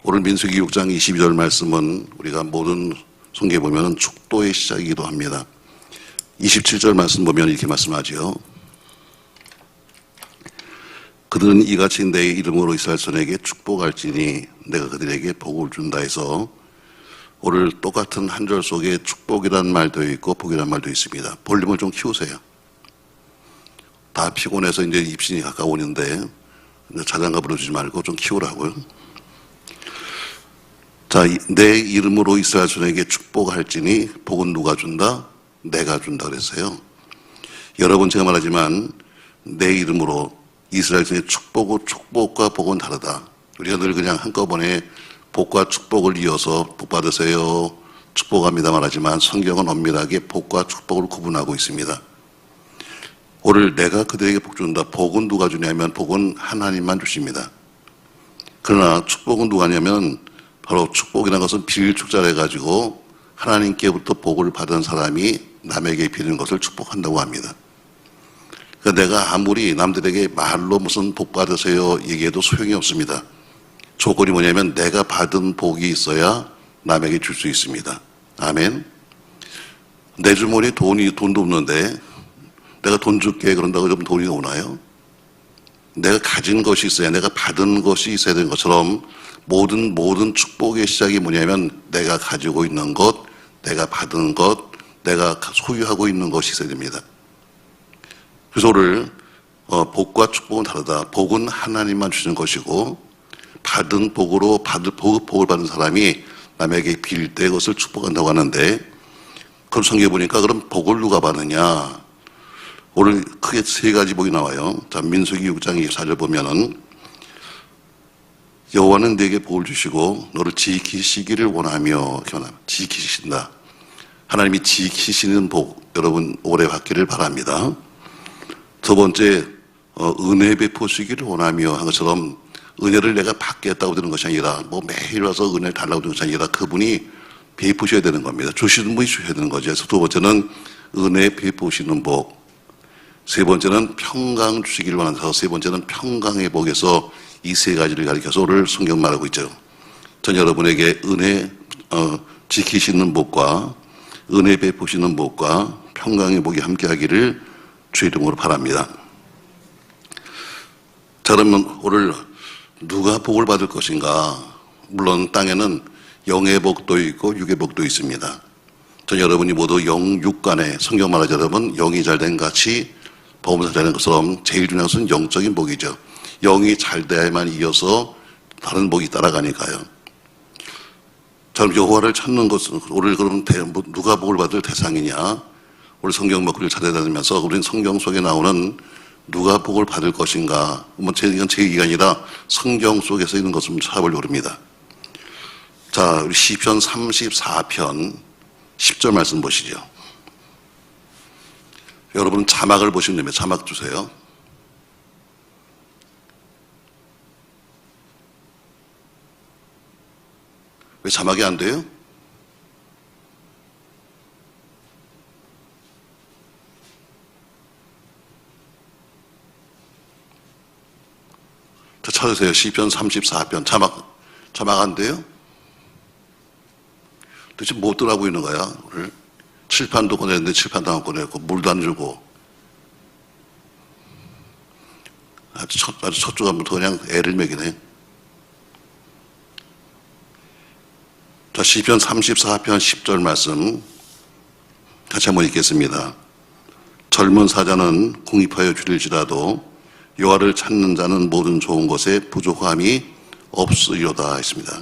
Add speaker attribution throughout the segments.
Speaker 1: 오늘 민수기 6장 22절 말씀은 우리가 모든 성경에 보면 축도의 시작이기도 합니다. 27절 말씀 보면 이렇게 말씀하죠. 그들은 이같이 내 이름으로 이스라엘 son에게 축복할지니 내가 그들에게 복을 준다 해서 오늘 똑같은 한 절 속에 축복이라는 말도 있고 복이라는 말도 있습니다. 볼륨을 좀 키우세요. 다 피곤해서 이제 입신이 가까워오는데 자장가 부르지 말고 좀 키우라고요. 자, 내 이름으로 이스라엘 son에게 축복할지니 복은 누가 준다? 내가 준다 그랬어요. 여러분 제가 말하지만 내 이름으로 이스라엘 son의 축복과 복은 다르다. 우리가 늘 그냥 한꺼번에 복과 축복을 이어서 복 받으세요, 축복합니다 말하지만 성경은 엄밀하게 복과 축복을 구분하고 있습니다. 오늘 내가 그들에게 복 준다. 복은 누가 주냐면 복은 하나님만 주십니다. 그러나 축복은 누가 하냐면 바로 축복이라는 것은 빌축자를 해가지고 하나님께부터 복을 받은 사람이 남에게 빌는 것을 축복한다고 합니다. 그러니까 내가 아무리 남들에게 말로 무슨 복 받으세요 얘기해도 소용이 없습니다. 조건이 뭐냐면 내가 받은 복이 있어야 남에게 줄 수 있습니다. 아멘. 내 주머니에 돈도 없는데 내가 돈 줄게 그런다고 좀 돈이 오나요? 내가 가진 것이 있어야, 내가 받은 것이 있어야 되는 것처럼 모든 축복의 시작이 뭐냐면 내가 가지고 있는 것, 내가 받은 것, 내가 소유하고 있는 것이 있어야 됩니다. 그래서 오늘 복과 축복은 다르다. 복은 하나님만 주시는 것이고 받은 복으로 복을 받은 사람이 남에게 빌 때 그것을 축복한다고 하는데, 그럼 성경에 보니까 그럼 복을 누가 받느냐? 오늘 크게 세 가지 복이 나와요. 자, 민수기 6장 24절 보면은 여호와는 네게 복을 주시고 너를 지키시기를 원하며, 지키신다. 하나님이 지키시는 복 여러분 오래 받기를 바랍니다. 두 번째 은혜 베푸시기를 원하며 한 것처럼 은혜를 내가 받겠다고 되는 것이 아니라 뭐 매일 와서 은혜를 달라고 되는 것이 아니라 그분이 베푸셔야 되는 겁니다. 주시는 분이 주셔야 되는 거죠. 그래서 두 번째는 은혜 베푸시는 복, 세 번째는 평강 주시기를 원한다. 세 번째는 평강의 복에서 이 세 가지를 가리켜서 오늘 성경 말하고 있죠. 전 여러분에게 은혜 지키시는 복과 은혜 베푸시는 복과 평강의 복이 함께하기를 주의 이름으로 바랍니다. 자, 그러면 오늘 누가 복을 받을 것인가? 물론 땅에는 영의 복도 있고 육의 복도 있습니다. 전 여러분이 모두 영육간에, 성경 말하자 여러분 영이 잘된 같이 복음을 잘하는 것처럼 제일 중요한 것은 영적인 복이죠. 영이 잘 돼야만 이어서 다른 복이 따라가니까요. 자, 그럼 여호와를 찾는 것은 오늘 그러면 누가 복을 받을 대상이냐? 오늘 성경 먹기를 찾아다니면서 우리는 성경 속에 나오는 누가 복을 받을 것인가? 이건 제 얘기가 아니라 성경 속에서 있는 것을 찾아보려고 합니다. 자, 우리 시편 34편 10절 말씀 보시죠. 여러분 자막을 보시면 됩니다. 자막 주세요. 왜 자막이 안 돼요? 자, 찾으세요. 시편 34편 자막 안 돼요? 도대체 못 들어가고 있는 거야 오늘? 칠판도 꺼냈는데 칠판도 안 꺼냈고 물도 안 주고 아주 첫 주간부터 그냥 애를 먹이네. 자, 시편 34편 10절 말씀 같이 한번 읽겠습니다. 젊은 사자는 궁입하여 줄일지라도 여호와를 찾는 자는 모든 좋은 것에 부족함이 없으리로다 했습니다.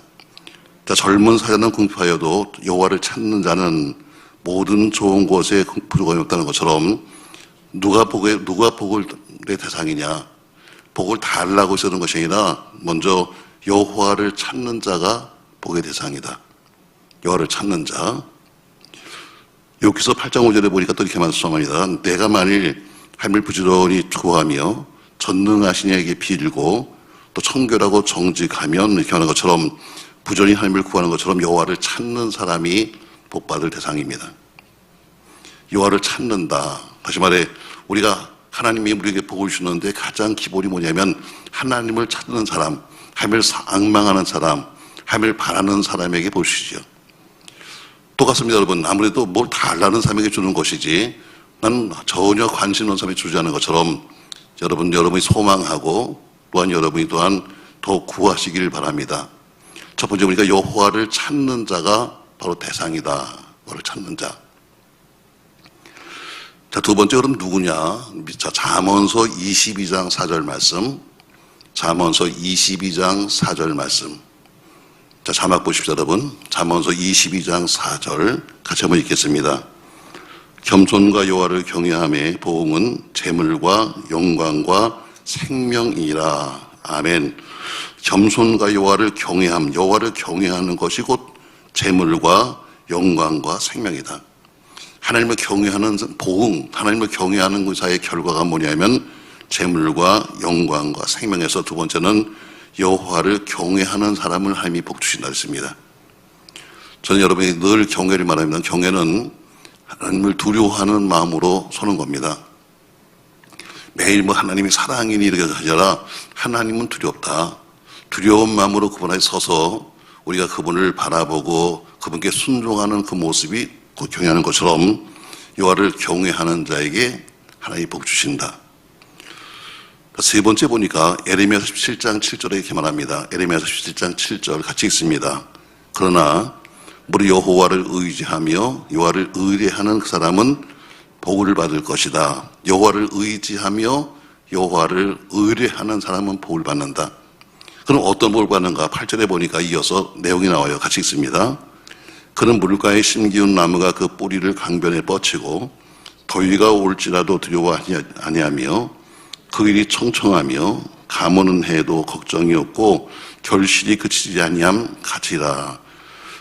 Speaker 1: 자, 젊은 사자는 궁핍하여도 여호와를 찾는 자는 모든 좋은 것에 부족함이 없다는 것처럼 누가 복의 대상이냐? 복을 달라고 쓰는 것이 아니라 먼저 여호와를 찾는 자가 복의 대상이다. 여호와를 찾는 자. 여기서 8장 5절에 보니까 또 이렇게 말씀합니다. 내가 만일 하나님을 부지런히 구하며 전능하신 이에게 빌고 또 청결하고 정직하면 이렇게 하는 것처럼 부지런히 하나님을 구하는 것처럼 여호와를 찾는 사람이 복받을 대상입니다. 여호와를 찾는다. 다시 말해 우리가 하나님이 우리에게 복을 주는데 가장 기본이 뭐냐면 하나님을 찾는 사람, 하나님을 앙망하는 사람, 하나님을 바라는 사람에게 보시죠. 똑같습니다, 여러분. 아무래도 뭘 달라는 사람에게 주는 것이지 나는 전혀 관심 없는 사람에게 주지 않은 것처럼 여러분이 소망하고 또한 여러분이 또한 더 구하시기를 바랍니다. 첫 번째 보니까 여호와를 찾는 자가 바로 대상이다. 여호와를 찾는 자. 자, 두 번째 그럼 누구냐? 자, 잠언서 22장 4절 말씀. 잠언서 22장 4절 말씀. 자, 자막 보십시오, 여러분. 잠언서 22장 4절 같이 한번 읽겠습니다. 겸손과 여호와를 경외함의 보응은 재물과 영광과 생명이라. 아멘. 겸손과 여호와를 경외함, 여호와를 경외하는 것이 곧 재물과 영광과 생명이다. 하나님을 경외하는 보응, 하나님을 경외하는 것의 결과가 뭐냐면 재물과 영광과 생명에서 두 번째는 여호와를 경외하는 사람을 하나님이 복 주신다 했습니다. 저는 여러분이 늘 경외를 말합니다. 경외는 하나님을 두려워하는 마음으로 서는 겁니다. 매일 뭐 하나님이 사랑이니 이렇게 하잖아. 하나님은 두렵다. 두려운 마음으로 그분 앞에 서서 우리가 그분을 바라보고 그분께 순종하는 그 모습이 곧 경외하는 것처럼 여호와를 경외하는 자에게 하나님이 복 주신다. 세 번째 보니까 에레미야 17장 7절에 이렇게 말합니다. 에레미야 17장 7절 같이 읽습니다. 그러나 우리 여호와를 의지하며 여호와를 의뢰하는 그 사람은 복을 받을 것이다. 여호와를 의지하며 여호와를 의뢰하는 사람은 복을 받는다. 그럼 어떤 복을 받는가? 8절에 보니까 이어서 내용이 나와요. 같이 읽습니다. 그는 물가에 심기운 나무가 그 뿌리를 강변에 뻗치고 더위가 올지라도 두려워 아니하며 그 일이 청청하며 가무는 해도 걱정이 없고 결실이 그치지 아니함 같이라.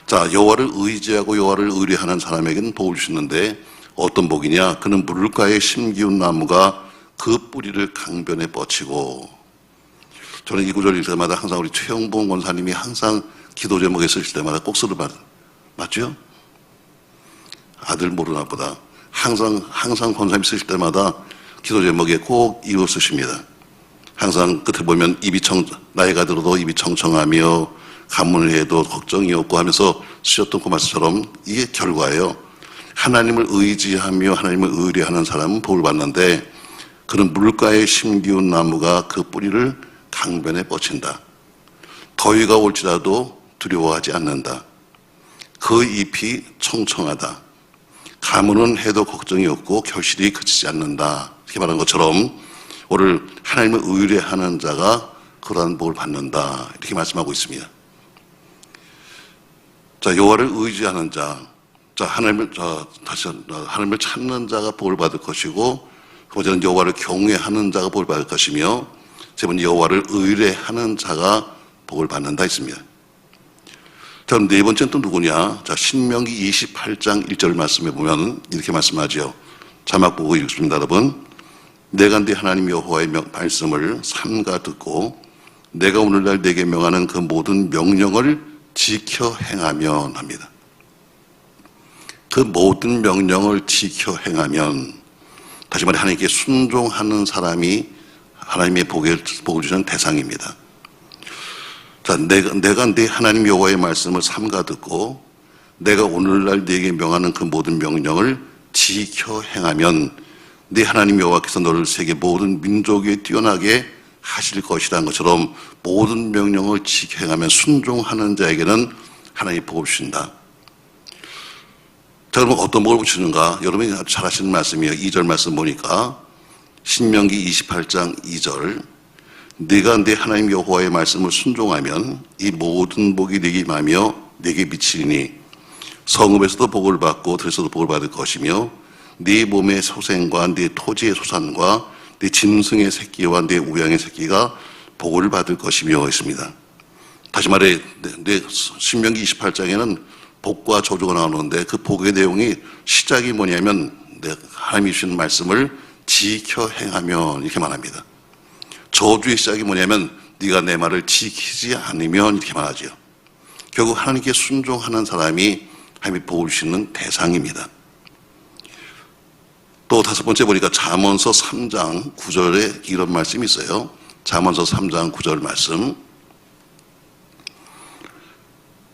Speaker 1: 자, 여호와를 의지하고 여호와를 의뢰하는 사람에게는 복을 주시는데 어떤 복이냐? 그는 물가에 심기운 나무가 그 뿌리를 강변에 뻗치고. 저는 이 구절 읽을 때마다 항상 우리 최영봉 권사님이 항상 기도 제목에 쓰실 때마다 꼭 쓰는 말 맞죠? 아들 모르나 보다. 항상 권사님 쓰실 때마다 기도 제목에 꼭 이거 쓰십니다. 항상 끝에 보면 나이가 들어도 입이 청청하며 가문을 해도 걱정이 없고 하면서 쓰셨던 그 말씀처럼 이게 결과예요. 하나님을 의지하며 하나님을 의뢰하는 사람은 복을 받는데 그는 물가에 심기운 나무가 그 뿌리를 강변에 뻗친다. 더위가 올지라도 두려워하지 않는다. 그 잎이 청청하다. 가무는 해도 걱정이 없고 결실이 그치지 않는다. 이렇게 말한 것처럼 오늘 하나님을 의뢰하는 자가 그러한 복을 받는다. 이렇게 말씀하고 있습니다. 자, 여호와를 의지하는 자, 하나님을 찾는 자가 복을 받을 것이고, 두 번째는 여호와를 경외하는 자가 복을 받을 것이며, 세 번째 여호와를 의뢰하는 자가 복을 받는다 했습니다. 자, 그럼 네 번째는 또 누구냐? 자, 신명기 28장 1절 말씀에 보면 이렇게 말씀하죠. 자막 보고 읽습니다, 여러분. 내가 네 하나님 여호와의 말씀을 삼가 듣고 내가 오늘날 네게 명하는 그 모든 명령을 지켜 행하면 합니다. 그 모든 명령을 지켜 행하면, 다시 말해 하나님께 순종하는 사람이 하나님의 복을 주시는 대상입니다. 자, 내가 네 하나님 여호와의 말씀을 삼가 듣고 내가 오늘날 네게 명하는 그 모든 명령을 지켜 행하면 네 하나님 여호와께서 너를 세계 모든 민족에 뛰어나게 하실 것이라는 것처럼 모든 명령을 지켜 행하면 순종하는 자에게는 하나님이 복을 주신다. 자, 그러면 어떤 복을 주시는가? 여러분이 잘 아시는 말씀이에요. 2절 말씀 보니까 신명기 28장 2절 네가 네 하나님 여호와의 말씀을 순종하면 이 모든 복이 네게 임하며 네게 미치리니 성읍에서도 복을 받고 들에서도 복을 받을 것이며 네 몸의 소생과 네 토지의 소산과 네 짐승의 새끼와 네 우양의 새끼가 복을 받을 것이며 있습니다. 다시 말해 신명기 28장에는 복과 저주가 나오는데 그 복의 내용이 시작이 뭐냐면 하나님이 주시는 말씀을 지켜 행하면 이렇게 말합니다. 저주의 시작이 뭐냐면 네가 내 말을 지키지 않으면 이렇게 말하죠. 결국 하나님께 순종하는 사람이 하나님이 복을 주시는 대상입니다. 또 다섯 번째 보니까 잠언서 3장 9절에 이런 말씀이 있어요. 잠언서 3장 9절 말씀.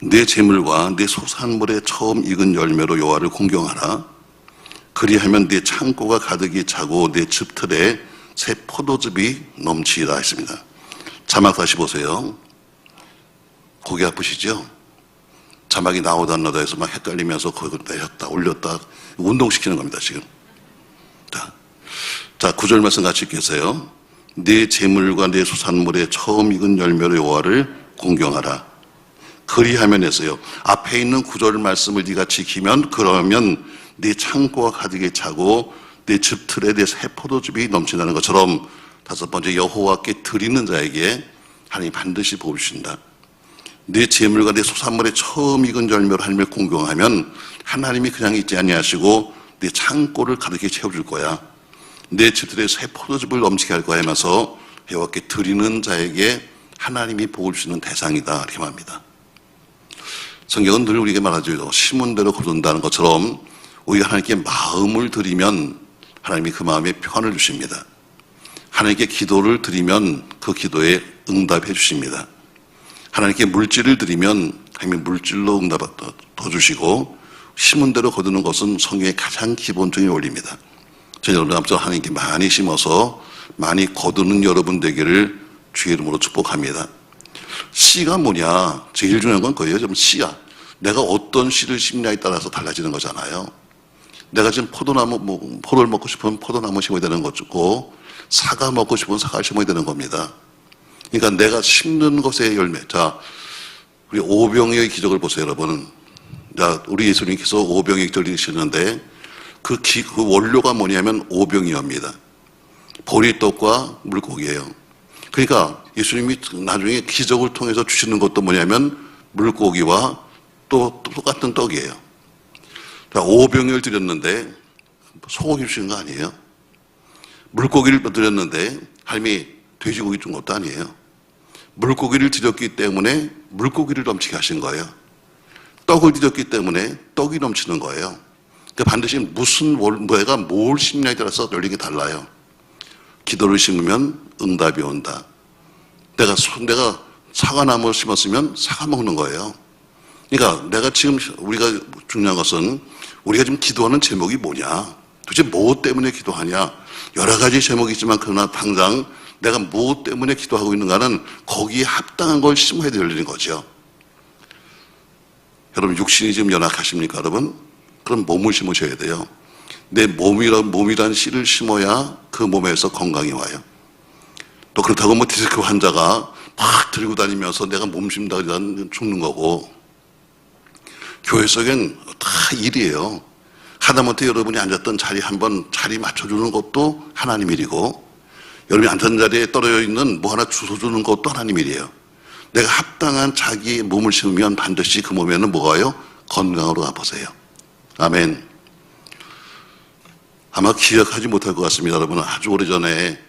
Speaker 1: 내 재물과 내 소산물의 처음 익은 열매로 여호와를 공경하라. 그리하면 내 창고가 가득히 차고 내 즙틀에 새 포도즙이 넘치리라 했습니다. 자막 다시 보세요. 고개 아프시죠? 자막이 나오다 안 나오다 해서 막 헷갈리면서 거기를 내렸다 올렸다 운동시키는 겁니다 지금. 자 9절 말씀 같이 읽겠어요. 내 재물과 내 소산물의 처음 익은 열매로 여호와를 공경하라. 그리하면 했어요. 앞에 있는 9절 말씀을 네가 지키면 그러면 네 창고가 가득히 차고 네 즙틀에 내 새 포도즙이 넘친다는 것처럼 다섯 번째 여호와께 드리는 자에게 하나님이 반드시 복을 주신다. 네 재물과 네 소산물의 처음 익은 열매로 하나님을 공경하면 하나님이 그냥 있지 아니하시고 네 창고를 가득히 채워줄 거야. 내 즙틀에 새 포도즙을 넘치게 할 거야 하면서 여호와께 드리는 자에게 하나님이 복을 주시는 대상이다 이렇게 말합니다. 성경은 늘 우리에게 말하죠. 심은 대로 거둔다는 것처럼 우리가 하나님께 마음을 드리면 하나님이 그 마음에 평안을 주십니다. 하나님께 기도를 드리면 그 기도에 응답해 주십니다. 하나님께 물질을 드리면 하나님이 물질로 응답 더 주시고 심은 대로 거두는 것은 성경의 가장 기본적인 원리입니다. 저는 여러분 앞서 하나님께 많이 심어서 많이 거두는 여러분 되기를 주의 이름으로 축복합니다. 씨가 뭐냐? 제일 중요한 건 그거예요. 좀 씨야. 내가 어떤 씨를 심냐에 따라서 달라지는 거잖아요. 내가 지금 포도를 먹고 싶으면 포도나무 심어야 되는 거고, 사과 먹고 싶으면 사과를 심어야 되는 겁니다. 그러니까 내가 심는 것의 열매. 자, 우리 오병이어의 기적을 보세요, 여러분. 자, 우리 예수님께서 오병이어 기적을 이루시는데 그 원료가 뭐냐면 오병이어입니다. 보리떡과 물고기예요. 그러니까 예수님이 나중에 기적을 통해서 주시는 것도 뭐냐면 물고기와 또 똑같은 떡이에요. 오병이어를 드렸는데 소고기 주시는 거 아니에요? 물고기를 드렸는데 하나님이 돼지고기 준 것도 아니에요. 물고기를 드렸기 때문에 물고기를 넘치게 하신 거예요. 떡을 드렸기 때문에 떡이 넘치는 거예요. 그러니까 반드시 내가 뭘 심냐에 따라서 열리는 게 달라요. 기도를 심으면 응답이 온다. 내가 사과나무를 심었으면 사과 먹는 거예요. 그러니까 내가 지금 우리가 중요한 것은 우리가 지금 기도하는 제목이 뭐냐? 도대체 뭐 때문에 기도하냐? 여러 가지 제목이 있지만 그러나 당장 내가 뭐 때문에 기도하고 있는가는 거기에 합당한 걸 심어야 되는 거죠. 여러분 육신이 지금 연약하십니까 여러분? 그럼 몸을 심으셔야 돼요. 내 몸이란 씨를 심어야 그 몸에서 건강이 와요. 또 그렇다고 디스크 환자가 막 들고 다니면서 내가 몸 심다 그러면 죽는 거고, 교회 속엔 다 일이에요. 하다못해 여러분이 앉았던 자리 한번 자리 맞춰주는 것도 하나님 일이고, 여러분이 앉은 자리에 떨어져 있는 뭐 하나 주워주는 것도 하나님 일이에요. 내가 합당한 자기의 몸을 심으면 반드시 그 몸에는 뭐가 와요? 건강으로 가보세요. 아멘. 아마 기억하지 못할 것 같습니다. 여러분 아주 오래전에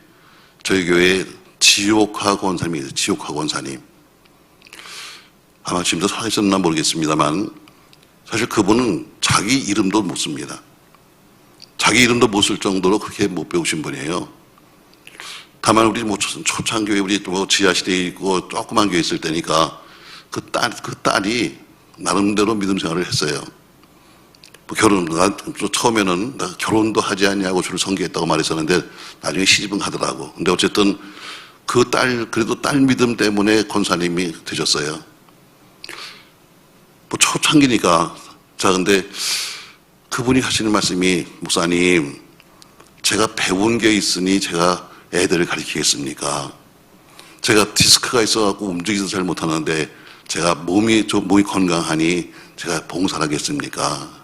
Speaker 1: 저희 교회에 지옥화 권사님이 있어요. 지옥화 권사님. 아마 지금도 살아있었나 모르겠습니다만 사실 그분은 자기 이름도 못 씁니다. 자기 이름도 못 쓸 정도로 그렇게 못 배우신 분이에요. 다만 우리 초창교회 우리 지하실에 있고 조그만 교회 있을 때니까 그 딸이 나름대로 믿음 생활을 했어요. 처음에는 나 결혼도 하지 않냐고 주를 섬기겠다고 말했었는데 나중에 시집은 가더라고. 근데 어쨌든 그래도 딸 믿음 때문에 권사님이 되셨어요. 초창기니까. 자, 근데 그분이 하시는 말씀이, 목사님, 제가 배운 게 있으니 제가 애들을 가르치겠습니까? 제가 디스크가 있어갖고 움직이지도 잘 못하는데 제가 몸이 건강하니 제가 봉사를 하겠습니까?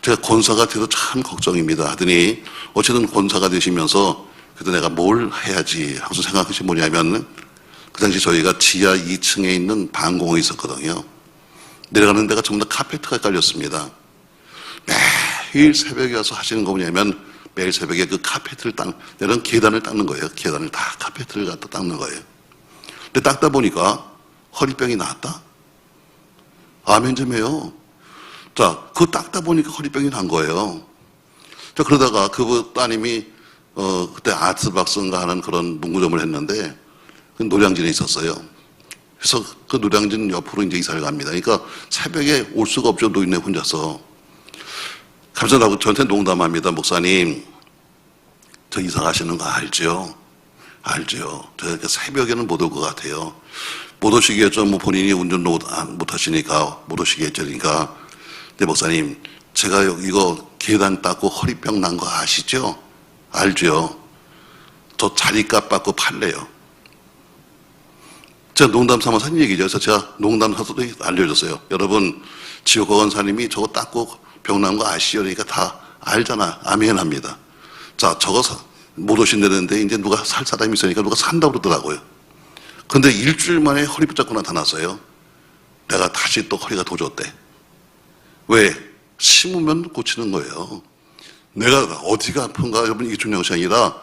Speaker 1: 제가 권사가 돼도 참 걱정입니다 하더니 어쨌든 권사가 되시면서 그래도 내가 뭘 해야지 하고서 생각하신 게 뭐냐면 그 당시 저희가 지하 2층에 있는 방공호에 있었거든요. 내려가는 데가 전부 다 카페트가 깔렸습니다. 매일 새벽에 와서 하시는 거 뭐냐면 매일 새벽에 그 카페트를 내려는 계단을 닦는 거예요. 계단을 다 카페트를 갖다 닦는 거예요. 근데 닦다 보니까 허리병이 나왔다? 아멘 좀 해요. 자, 그거 닦다 보니까 허리병이 난 거예요. 자, 그러다가 그 따님이, 그때 아트박스인가 하는 그런 문구점을 했는데, 그 노량진에 있었어요. 그래서 그 노량진 옆으로 이제 이사를 갑니다. 그러니까 새벽에 올 수가 없죠. 노인네 혼자서. 갑자기 저한테 농담합니다. 목사님, 저 이사 가시는 거 알죠? 알죠. 저 새벽에는 못 올 것 같아요. 못 오시겠죠. 뭐 본인이 운전 못 하시니까 못 오시겠죠. 그러니까. 근데 목사님, 제가 이거 계단 닦고 허리병 난 거 아시죠? 알죠. 저 자리값 받고 팔래요. 제가 농담 삼아서 한 얘기죠. 그래서 제가 농담 삼아서도 알려줬어요. 여러분, 지옥 권사님이 저거 닦고 병 난 거 아시죠? 그러니까 다 알잖아. 아멘 합니다. 자, 저거 못 오신다는데 이제 누가 살 사람이 있으니까 누가 산다고 그러더라고요. 근데 일주일 만에 허리 붙잡고 나타났어요. 내가 다시 또 허리가 도졌대. 왜? 심으면 고치는 거예요. 내가 어디가 아픈가 여러분 이게 중요한 것이 아니라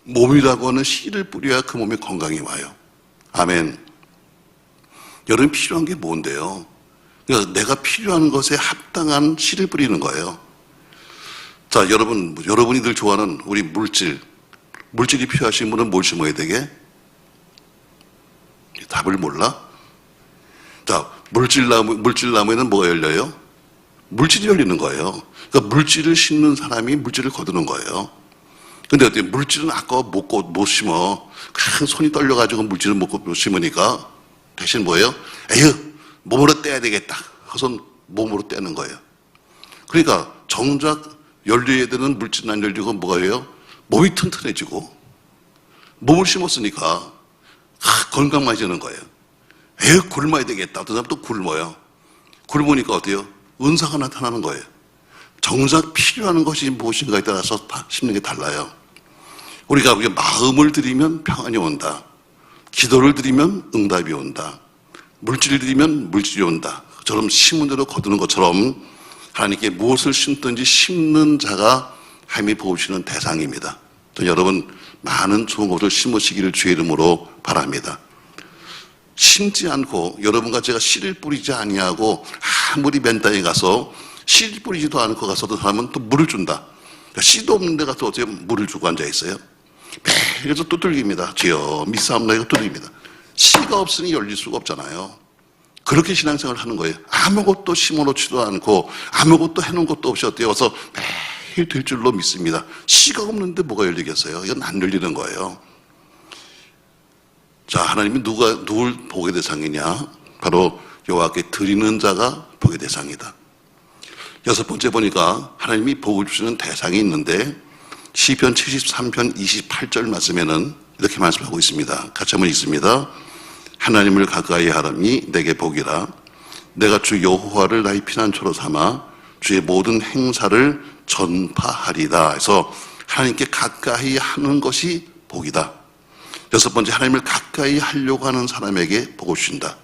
Speaker 1: 몸이라고 하는 씨를 뿌려야 그 몸에 건강이 와요. 아멘. 여러분 필요한 게 뭔데요? 그러니까 내가 필요한 것에 합당한 씨를 뿌리는 거예요. 자, 여러분이 늘 좋아하는 우리 물질이 필요하신 분은 뭘 심어야 되게? 답을 몰라? 자, 물질나무에는 뭐가 열려요? 물질이 열리는 거예요. 그러니까 물질을 심는 사람이 물질을 거두는 거예요. 근데 어때? 물질은 아까워 못 심어. 그냥 손이 떨려가지고 물질을 못 심으니까 대신 뭐예요? 에휴, 몸으로 떼야 되겠다. 그래서 몸으로 떼는 거예요. 그러니까 정작 열려야 되는 물질은 안 열리고 뭐가 해요? 몸이 튼튼해지고 몸을 심었으니까 건강만해지는 거예요. 에휴, 굶어야 되겠다. 어떤 사람 또 굶어요. 굶으니까 어때요? 은사가 나타나는 거예요. 정작 필요한 것이 무엇인가에 따라서 심는 게 달라요. 우리가 마음을 드리면 평안이 온다. 기도를 드리면 응답이 온다. 물질을 드리면 물질이 온다. 저처럼 심은 대로 거두는 것처럼 하나님께 무엇을 심든지 심는 자가 하나님이 보시는 대상입니다. 여러분 많은 좋은 것을 심으시기를 주의 이름으로 바랍니다. 심지 않고 여러분과 제가 씨를 뿌리지 아니하고 아무리 맨 땅에 가서 씨를 뿌리지도 않고 가서도 사람은 또 물을 준다. 그러니까 씨도 없는 데 가서 어떻게 물을 주고 앉아 있어요? 매일에서 두들깁니다. 주여 믿사옵나이가 두들깁니다. 씨가 없으니 열릴 수가 없잖아요. 그렇게 신앙생활을 하는 거예요. 아무것도 심어놓지도 않고 아무것도 해놓은 것도 없이 어때요? 와서 매일 될 줄로 믿습니다. 씨가 없는데 뭐가 열리겠어요? 이건 안 열리는 거예요. 자, 하나님이 누굴 복의 대상이냐? 바로 여호와께 드리는 자가 복의 대상이다. 여섯 번째 보니까 하나님이 복을 주시는 대상이 있는데 시편 73편 28절 말씀에는 이렇게 말씀하고 있습니다. 같이 한번 읽습니다. 하나님을 가까이 하람이 내게 복이라. 내가 주 여호와를 나의 피난처로 삼아 주의 모든 행사를 전파하리다. 해서 하나님께 가까이 하는 것이 복이다. 여섯 번째, 하나님을 가까이 하려고 하는 사람에게 복을 주신다.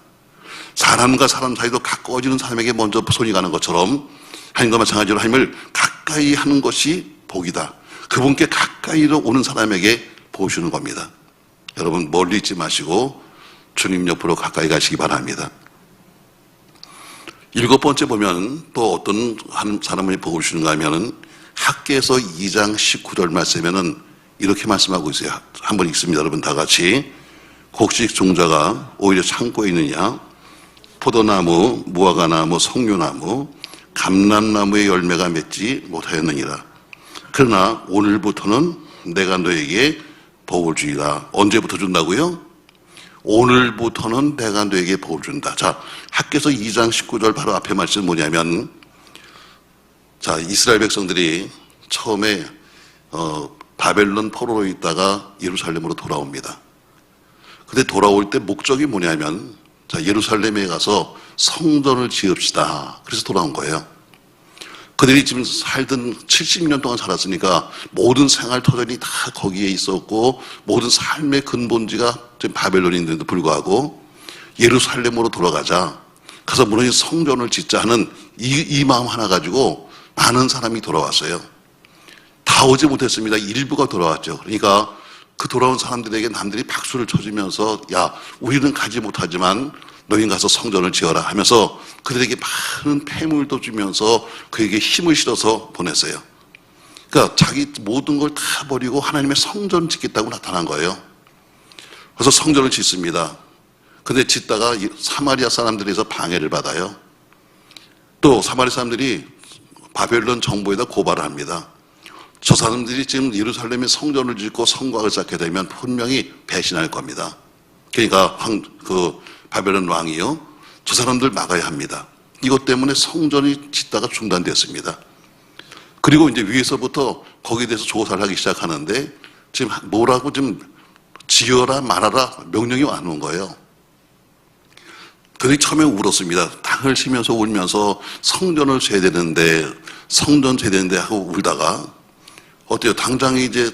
Speaker 1: 사람과 사람 사이도 가까워지는 사람에게 먼저 손이 가는 것처럼 하나님과 마찬가지로 하나님을 가까이 하는 것이 복이다. 그분께 가까이로 오는 사람에게 복을 주는 겁니다. 여러분 멀리 있지 마시고 주님 옆으로 가까이 가시기 바랍니다. 일곱 번째 보면 또 어떤 사람을 복을 주는가 하면은 학개서 2장 19절 말씀에는 이렇게 말씀하고 있어요. 한번 읽습니다. 여러분 다 같이. 곡식 종자가 오히려 창고에 있느냐? 포도나무, 무화과나무, 석류나무, 감람나무의 열매가 맺지 못하였느니라. 그러나 오늘부터는 내가 너에게 복을 주리라. 언제부터 준다고요? 오늘부터는 내가 너에게 복을 준다. 자, 학개서 2장 19절 바로 앞에 말씀은 뭐냐면, 자, 이스라엘 백성들이 처음에 바벨론 포로로 있다가 예루살렘으로 돌아옵니다. 근데 돌아올 때 목적이 뭐냐면, 자, 예루살렘에 가서 성전을 지읍시다. 그래서 돌아온 거예요. 그들이 지금 살던 70년 동안 살았으니까 모든 생활 터전이 다 거기에 있었고 모든 삶의 근본지가 지금 바벨론인데도 불구하고 예루살렘으로 돌아가자. 가서 무너진 성전을 짓자 하는 이 마음 하나 가지고 많은 사람이 돌아왔어요. 다 오지 못했습니다. 일부가 돌아왔죠. 그러니까 그 돌아온 사람들에게 남들이 박수를 쳐주면서 야, 우리는 가지 못하지만 너희는 가서 성전을 지어라 하면서 그들에게 많은 폐물도 주면서 그에게 힘을 실어서 보냈어요. 그러니까 자기 모든 걸 다 버리고 하나님의 성전을 짓겠다고 나타난 거예요. 그래서 성전을 짓습니다. 근데 짓다가 사마리아 사람들에서 방해를 받아요. 또 사마리아 사람들이 바벨론 정부에다 고발을 합니다. 저 사람들이 지금 예루살렘에 성전을 짓고 성곽을 쌓게 되면 분명히 배신할 겁니다. 그러니까 바벨론 왕이요, 저 사람들 막아야 합니다. 이것 때문에 성전이 짓다가 중단됐습니다. 그리고 이제 위에서부터 거기에 대해서 조사를 하기 시작하는데 지금 뭐라고 좀 지어라 말아라 명령이 안 온 거예요. 그들이 처음에 울었습니다. 땅을 치면서 울면서 성전을 져야 되는데 하고 울다가 어때요? 당장 이제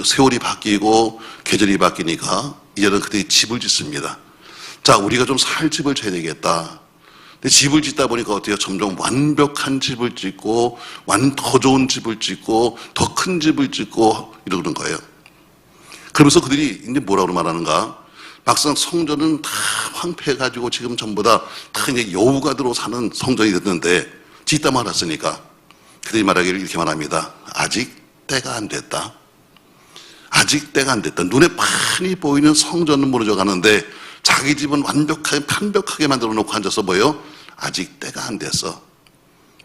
Speaker 1: 세월이 바뀌고 계절이 바뀌니까 이제는 그들이 집을 짓습니다. 자, 우리가 좀 살 집을 져야 되겠다. 근데 집을 짓다 보니까 어때요? 점점 완벽한 집을 짓고 더 좋은 집을 짓고 더 큰 집을 짓고 이러는 거예요. 그러면서 그들이 이제 뭐라고 말하는가? 막상 성전은 다 황폐해가지고 지금 전부 다 이제 여우가 들어 사는 성전이 됐는데 짓다 말았으니까 그들이 말하기를 이렇게 말합니다. 아직 때가 안 됐다. 아직 때가 안 됐다. 눈에 빤히 보이는 성전은 무너져 가는데 자기 집은 완벽하게 만들어 놓고 앉아서 뭐예요? 아직 때가 안 됐어.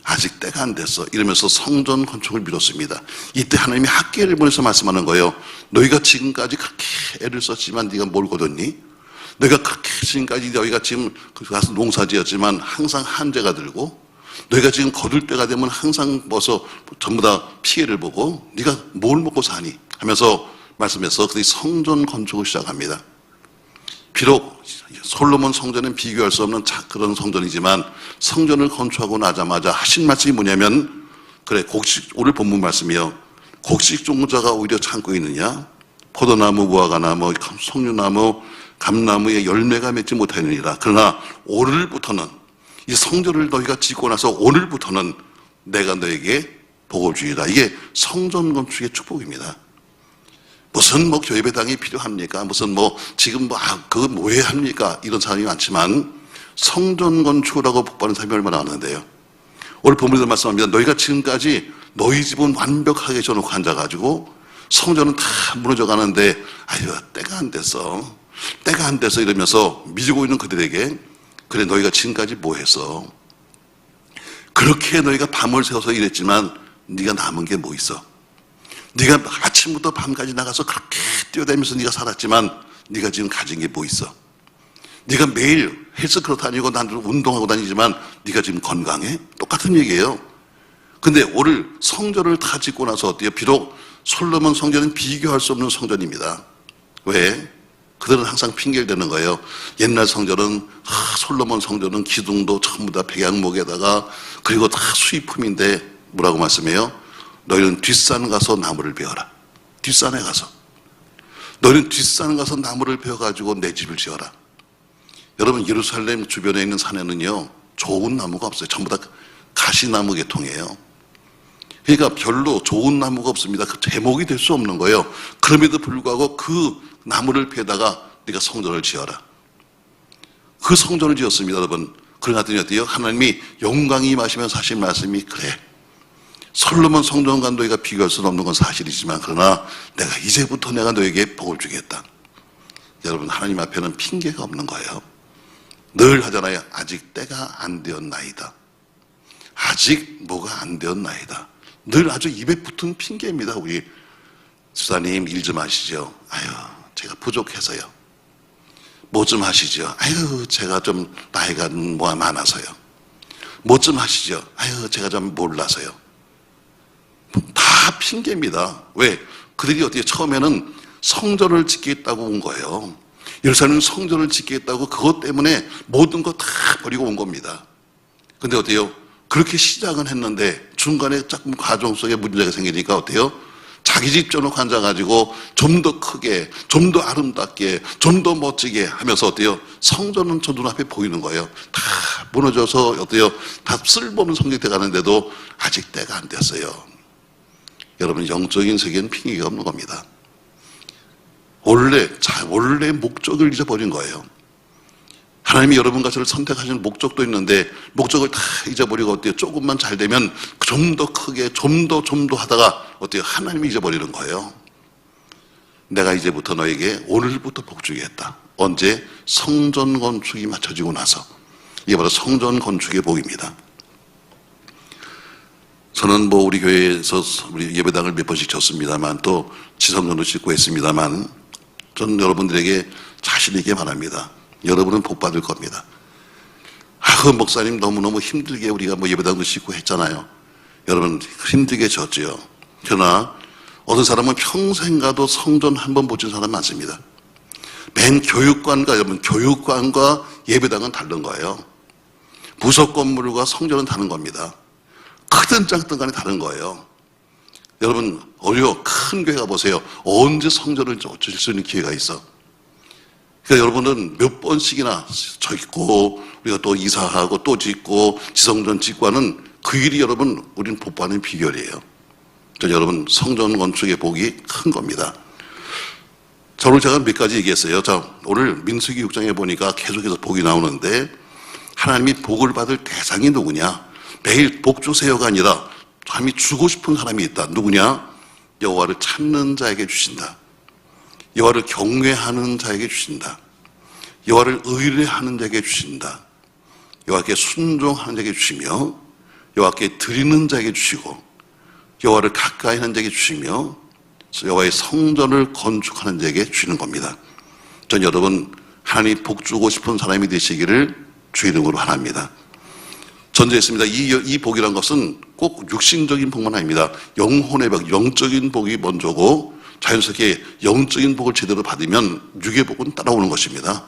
Speaker 1: 아직 때가 안 됐어. 이러면서 성전 건축을 미뤘습니다. 이때 하나님이 학개를 보내서 말씀하는 거예요. 너희가 지금까지 그렇게 애를 썼지만 네가 뭘 거뒀니? 너희가 그렇게 지금까지 너희가 지금 가서 농사지었지만 항상 한재가 들고 너희가 지금 거둘 때가 되면 항상 전부 다 피해를 보고 네가 뭘 먹고 사니? 하면서 말씀해서 그들이 성전 건축을 시작합니다. 비록 솔로몬 성전은 비교할 수 없는 그런 성전이지만 성전을 건축하고 나자마자 하신 말씀이 뭐냐면 그래 오늘 본문 말씀이요. 곡식 종자가 오히려 참고 있느냐? 포도나무, 무화과나무, 석류나무, 감나무에 열매가 맺지 못하느니라. 그러나 오늘부터는 이 성전을 너희가 짓고 나서 오늘부터는 내가 너에게 복을 주리라. 이게 성전 건축의 축복입니다. 무슨 교회배당이 필요합니까? 무슨 지금 그거 뭐해 합니까? 이런 사람이 많지만 성전 건축이라고 복받는 사람이 얼마나 많은데요. 오늘 본문에서 말씀합니다. 너희가 지금까지 너희 집은 완벽하게 져놓고 앉아가지고 성전은 다 무너져 가는데 아유 때가 안 됐어. 때가 안 됐어 이러면서 미루고 있는 그들에게 그래 너희가 지금까지 뭐 했어? 그렇게 너희가 밤을 새워서 일했지만 네가 남은 게 뭐 있어? 네가 아침부터 밤까지 나가서 그렇게 뛰어다니면서 네가 살았지만 네가 지금 가진 게 뭐 있어? 네가 매일 헬스클럽 다니고 나도 운동하고 다니지만 네가 지금 건강해? 똑같은 얘기예요. 근데 오늘 성전을 다 짓고 나서 어때요? 비록 솔로몬 성전은 비교할 수 없는 성전입니다. 왜? 그들은 항상 핑계를 대는 거예요. 옛날 성전은 솔로몬 성전은 기둥도 전부 다 백양목에다가 그리고 다 수입품인데 뭐라고 말씀해요? 너희는 뒷산 가서 나무를 베어라. 뒷산에 가서. 너희는 뒷산 가서 나무를 베어가지고 내 집을 지어라. 여러분 예루살렘 주변에 있는 산에는요 좋은 나무가 없어요. 전부 다 가시나무 계통이에요. 그러니까 별로 좋은 나무가 없습니다. 그 제목이 될 수 없는 거예요. 그럼에도 불구하고 그 나무를 베다가 네가 성전을 지어라. 그 성전을 지었습니다, 여러분. 그러더니 어때요? 하나님이 영광이 임하시면서 하신 말씀이 그래. 솔로몬 성전과 너희가 비교할 수는 없는 건 사실이지만 그러나 내가 이제부터 내가 너에게 복을 주겠다. 여러분 하나님 앞에는 핑계가 없는 거예요. 늘 하잖아요. 아직 때가 안 되었나이다. 아직 뭐가 안 되었나이다. 늘 아주 입에 붙은 핑계입니다. 우리 수사님 일 좀 하시죠. 아유 제가 부족해서요. 뭐 좀 하시죠. 아유 제가 좀 나이가 많아서요. 뭐 좀 하시죠. 아유 제가 좀 몰라서요. 다 핑계입니다. 왜? 그들이 어떻게 처음에는 성전을 짓겠다고 온 거예요. 예루살렘은 성전을 짓겠다고 그것 때문에 모든 거 다 버리고 온 겁니다. 근데 어때요? 그렇게 시작은 했는데 중간에 조금 과정 속에 문제가 생기니까 어때요? 자기 집 져놓고 앉아가지고 좀 더 크게, 좀 더 아름답게, 좀 더 멋지게 하면서 어때요? 성전은 저 눈앞에 보이는 거예요. 다 무너져서 어때요? 다 쓸모없는 성전이 돼가는데도 아직 때가 안 됐어요. 여러분 영적인 세계는 핑계가 없는 겁니다. 원래 목적을 잊어버린 거예요. 하나님이 여러분과 저를 선택하시는 목적도 있는데 목적을 다 잊어버리고 어때요? 조금만 잘 되면 좀 더 크게 좀 더 하다가 어때요? 하나님이 잊어버리는 거예요. 내가 이제부터 너에게 오늘부터 복 주겠다. 언제? 성전 건축이 마쳐지고 나서. 이게 바로 성전 건축의 복입니다. 저는 우리 교회에서 우리 예배당을 몇 번씩 졌습니다만 또 지성전도 짓고 했습니다만 전 여러분들에게 자신 있게 말합니다. 여러분은 복 받을 겁니다. 그 목사님 너무너무 힘들게 우리가 예배당도 짓고 했잖아요. 여러분 힘들게 졌지요. 그러나 어떤 사람은 평생 가도 성전 한 번 못 진 사람 많습니다. 맨 여러분 교육관과 예배당은 다른 거예요. 부속 건물과 성전은 다른 겁니다. 크든 작든 간에 다른 거예요. 여러분 큰 교회 가보세요. 언제 성전을 질 수 있는 기회가 있어. 그러니까 여러분은 몇 번씩이나 저 있고 우리가 또 이사하고 또 짓고 지성전 짓고 하는 그 일이 여러분 우리는 복 받는 비결이에요. 그러니까 여러분 성전 건축의 복이 큰 겁니다. 자, 오늘 제가 몇 가지 얘기했어요. 자, 오늘 민수기 6장에 보니까 계속해서 복이 나오는데 하나님이 복을 받을 대상이 누구냐? 매일 복 주세요가 아니라 하나님이 주고 싶은 사람이 있다. 누구냐? 여호와를 찾는 자에게 주신다. 여호와를 경외하는 자에게 주신다. 여호와를 의뢰하는 자에게 주신다. 여호와께 순종하는 자에게 주시며 여호와께 드리는 자에게 주시고 여호와를 가까이 하는 자에게 주시며 여호와의 성전을 건축하는 자에게 주시는 겁니다. 전 여러분 하나님이 복 주고 싶은 사람이 되시기를 주 이름으로 바랍니다. 전제했습니다. 이 복이란 것은 꼭 육신적인 복만 아닙니다. 영혼의 복, 영적인 복이 먼저고 자연스럽게 영적인 복을 제대로 받으면 육의 복은 따라오는 것입니다.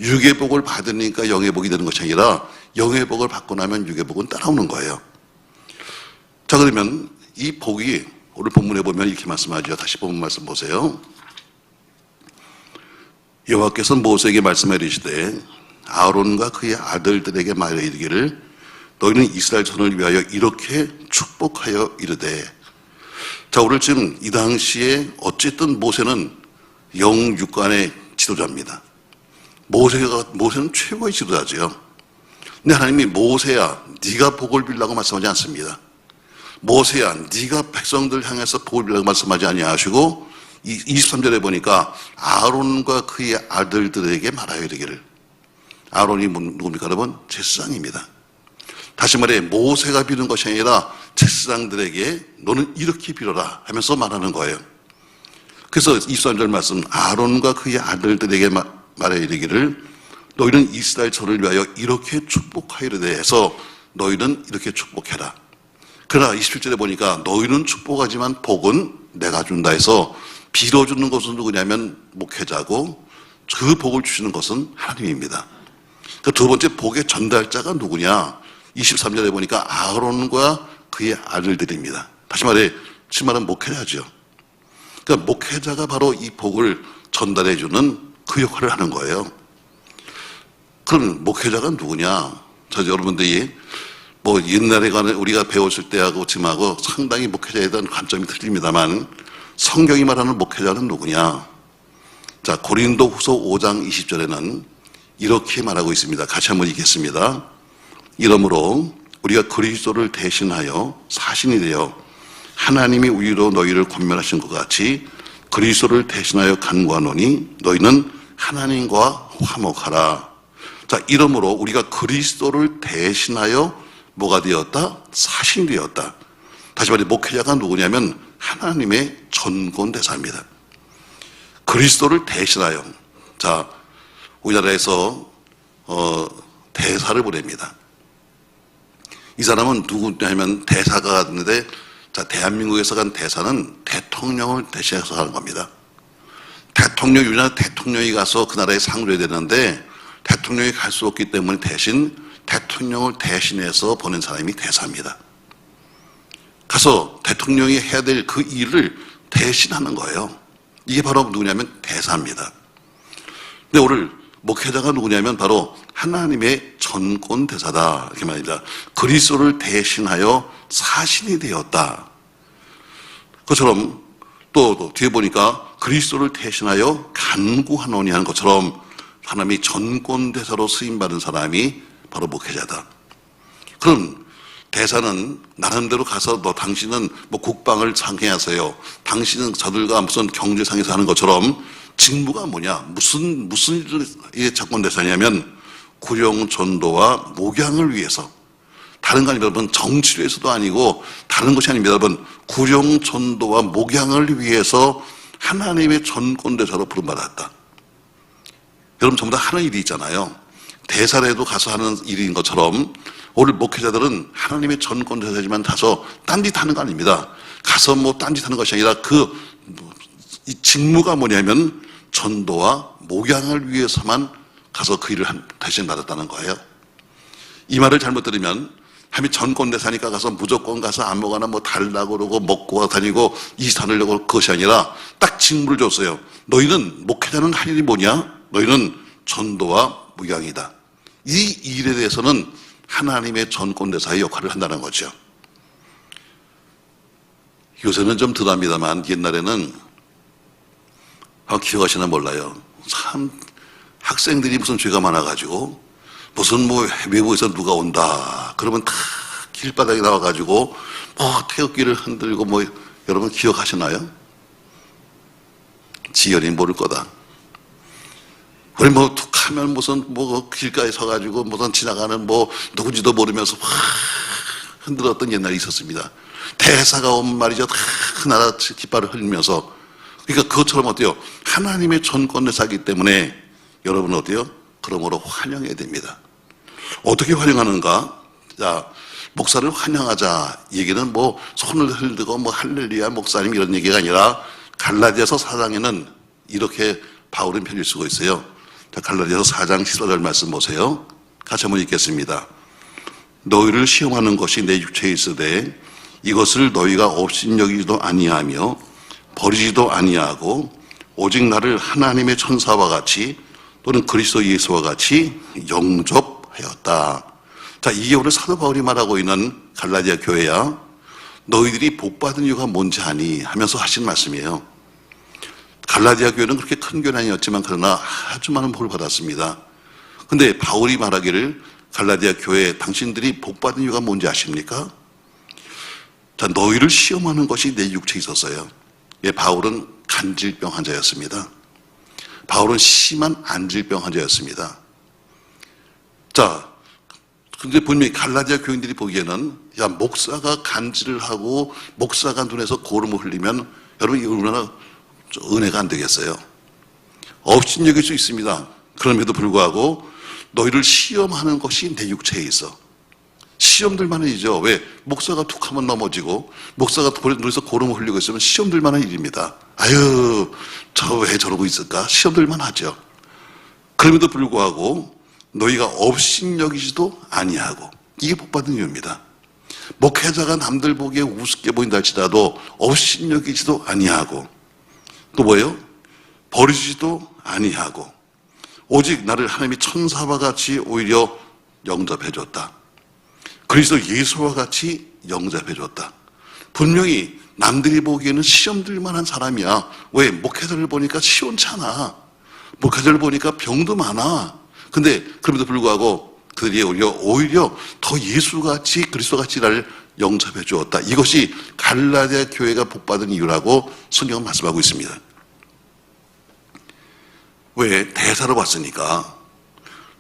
Speaker 1: 육의 복을 받으니까 영의 복이 되는 것이 아니라 영의 복을 받고 나면 육의 복은 따라오는 거예요. 자, 그러면 이 복이 오늘 본문에 보면 이렇게 말씀하죠. 다시 본문 말씀 보세요. 여호와께서 모세에게 말씀하여 이르시되 아론과 그의 아들들에게 말하여 이르기를 너희는 이스라엘 전을 위하여 이렇게 축복하여 이르되. 자, 오늘 지금 이 당시에 어쨌든 모세는 영육간의 지도자입니다. 모세는 최고의 지도자죠. 근데 하나님이 모세야 네가 복을 빌라고 말씀하지 않습니다. 모세야 네가 백성들 향해서 복을 빌라고 말씀하지 아니하시고 23절에 보니까 아론과 그의 아들들에게 말하여 이르기를. 아론이 누굽니까 여러분? 제사장입니다. 다시 말해 모세가 비는 것이 아니라 제사장들에게 너는 이렇게 빌어라 하면서 말하는 거예요. 그래서 23절 말씀 아론과 그의 아들들에게 말하여 이르기를 너희는 이스라엘 전을 위하여 이렇게 축복하이르되 해서 너희는 이렇게 축복해라. 그러나 27절에 보니까 너희는 축복하지만 복은 내가 준다 해서 빌어주는 것은 누구냐면 목회자고 그 복을 주시는 것은 하나님입니다. 그 두 번째 복의 전달자가 누구냐? 23절에 보니까 아론과 그의 아들들입니다. 다시 말해 목회자죠. 그러니까 목회자가 바로 이 복을 전달해주는 그 역할을 하는 거예요. 그럼 목회자가 누구냐? 여러분들이 옛날에 우리가 배웠을 때하고 지금하고 상당히 목회자에 대한 관점이 틀립니다만 성경이 말하는 목회자는 누구냐? 자, 고린도후서 5장 20절에는 이렇게 말하고 있습니다. 같이 한번 읽겠습니다. 이러므로 우리가 그리스도를 대신하여 사신이 되어 하나님이 우리로 너희를 권면하신 것 같이 그리스도를 대신하여 간구하노니 너희는 하나님과 화목하라. 자, 이러므로 우리가 그리스도를 대신하여 뭐가 되었다? 사신이 되었다. 다시 말해 목회자가 누구냐면 하나님의 전권대사입니다. 그리스도를 대신하여. 자, 우리나라에서 대사를 보냅니다. 이 사람은 누구냐면 대사가 갔는데, 자, 대한민국에서 간 대사는 대통령을 대신해서 하는 겁니다. 우리나라 대통령이 가서 그 나라에 상줘야 되는데 대통령이 갈 수 없기 때문에 대신 대통령을 대신해서 보낸 사람이 대사입니다. 가서 대통령이 해야 될 그 일을 대신하는 거예요. 이게 바로 누구냐면 대사입니다. 근데 오늘 목회자가 누구냐면 바로 하나님의 전권 대사다 이렇게 말합니다. 그리스도를 대신하여 사신이 되었다. 그처럼 또 뒤에 보니까 그리스도를 대신하여 간구하노니 하는 것처럼 하나님이 전권 대사로 쓰임 받은 사람이 바로 목회자다. 그럼 대사는 나름대로 가서 당신은 뭐 국방을 상회하세요. 당신은 저들과 무슨 경제상에서 하는 것처럼 직무가 뭐냐? 무슨 일의 정권 대사냐면 구령 전도와 목양을 위해서, 다른 거 아닙니다. 여러분, 정치를 위해서도 아니고 다른 것이 아닙니다. 여러분, 구령 전도와 목양을 위해서 하나님의 전권대사로 부름받았다. 여러분, 전부 다 하는 일이 있잖아요. 대사라도 가서 하는 일인 것처럼 오늘 목회자들은 하나님의 전권대사지만 가서 딴짓 하는 거 아닙니다. 가서 뭐 딴짓 하는 것이 아니라 이 직무가 뭐냐면 전도와 목양을 위해서만 가서 그 일을 대신 받았다는 거예요. 이 말을 잘못 들으면 하나님이 전권대사니까 가서 무조건 가서 아무거나 뭐 달라고 그러고 먹고 다니고 이 다니려고 그것이 아니라 딱 직무를 줬어요. 너희는, 목회자는 할 일이 뭐냐? 너희는 전도와 목양이다. 이 일에 대해서는 하나님의 전권대사의 역할을 한다는 거죠. 요새는 좀 덜합니다만 옛날에는 기억하시나 몰라요. 참 학생들이 무슨 죄가 많아가지고 무슨 뭐 외부에서 누가 온다 그러면 다 길바닥에 나와가지고 뭐 태극기를 흔들고 뭐, 여러분 기억하시나요? 지연이 모를 거다. 우리 뭐 툭하면 무슨 뭐 길가에 서가지고 무슨 지나가는 뭐 누군지도 모르면서 확 흔들었던 옛날이 있었습니다. 대사가 오면 말이죠. 그 나라 깃발을 흘리면서. 그러니까 그것처럼 어때요? 하나님의 전권대사이기 때문에 여러분 어때요? 그러므로 환영해야 됩니다. 어떻게 환영하는가? 자, 목사를 환영하자. 얘기는 뭐 손을 흔들고 뭐 할렐루야 목사님 이런 얘기가 아니라 갈라디아서 4장에는 이렇게 바울은 편지를 쓰고 있어요. 자, 갈라디아서 4장 14절 말씀 보세요. 같이 한번 읽겠습니다. 너희를 시험하는 것이 내 육체에 있으되 이것을 너희가 업신여기지도 아니하며 버리지도 아니하고 오직 나를 하나님의 천사와 같이 또는 그리스도 예수와 같이 영접하였다. 자, 이게 오늘 사도 바울이 말하고 있는 갈라디아 교회야. 너희들이 복받은 이유가 뭔지 아니? 하면서 하신 말씀이에요. 갈라디아 교회는 그렇게 큰 교회는 아니었지만 그러나 아주 많은 복을 받았습니다. 근데 바울이 말하기를 갈라디아 교회 당신들이 복받은 이유가 뭔지 아십니까? 자, 너희를 시험하는 것이 내 육체에 있었어요. 예, 바울은 간질병 환자였습니다. 바울은 심한 안질병 환자였습니다. 자, 근데 분명히 갈라디아 교인들이 보기에는 야, 목사가 간질을 하고 목사가 눈에서 고름을 흘리면 여러분 이거 얼마나 은혜가 안 되겠어요? 업신여길 수 있습니다. 그럼에도 불구하고 너희를 시험하는 것이 내 육체에 있어. 시험들 만한 일이죠. 왜? 목사가 툭 하면 넘어지고 목사가 눈에서 고름을 흘리고 있으면 시험들 만한 일입니다. 아유, 저 왜 저러고 있을까? 시험들 만하죠. 그럼에도 불구하고 너희가 업신여기지도 아니하고, 이게 복받은 이유입니다. 목회자가 남들 보기에 우습게 보인다 할지라도 업신여기지도 아니하고, 또 뭐예요? 버리지도 아니하고 오직 나를 하나님이 천사와 같이 오히려 영접해 줬다. 그리스도 예수와 같이 영접해 줬다. 분명히 남들이 보기에는 시험들 만한 사람이야. 왜? 목회자를 보니까 시원찮아. 목회자를 보니까 병도 많아. 근데 그럼에도 불구하고 그들이 오히려 더 예수같이 그리스도같이 나를 영접해 주었다. 이것이 갈라디아 교회가 복받은 이유라고 성경은 말씀하고 있습니다. 왜? 대사로 왔으니까.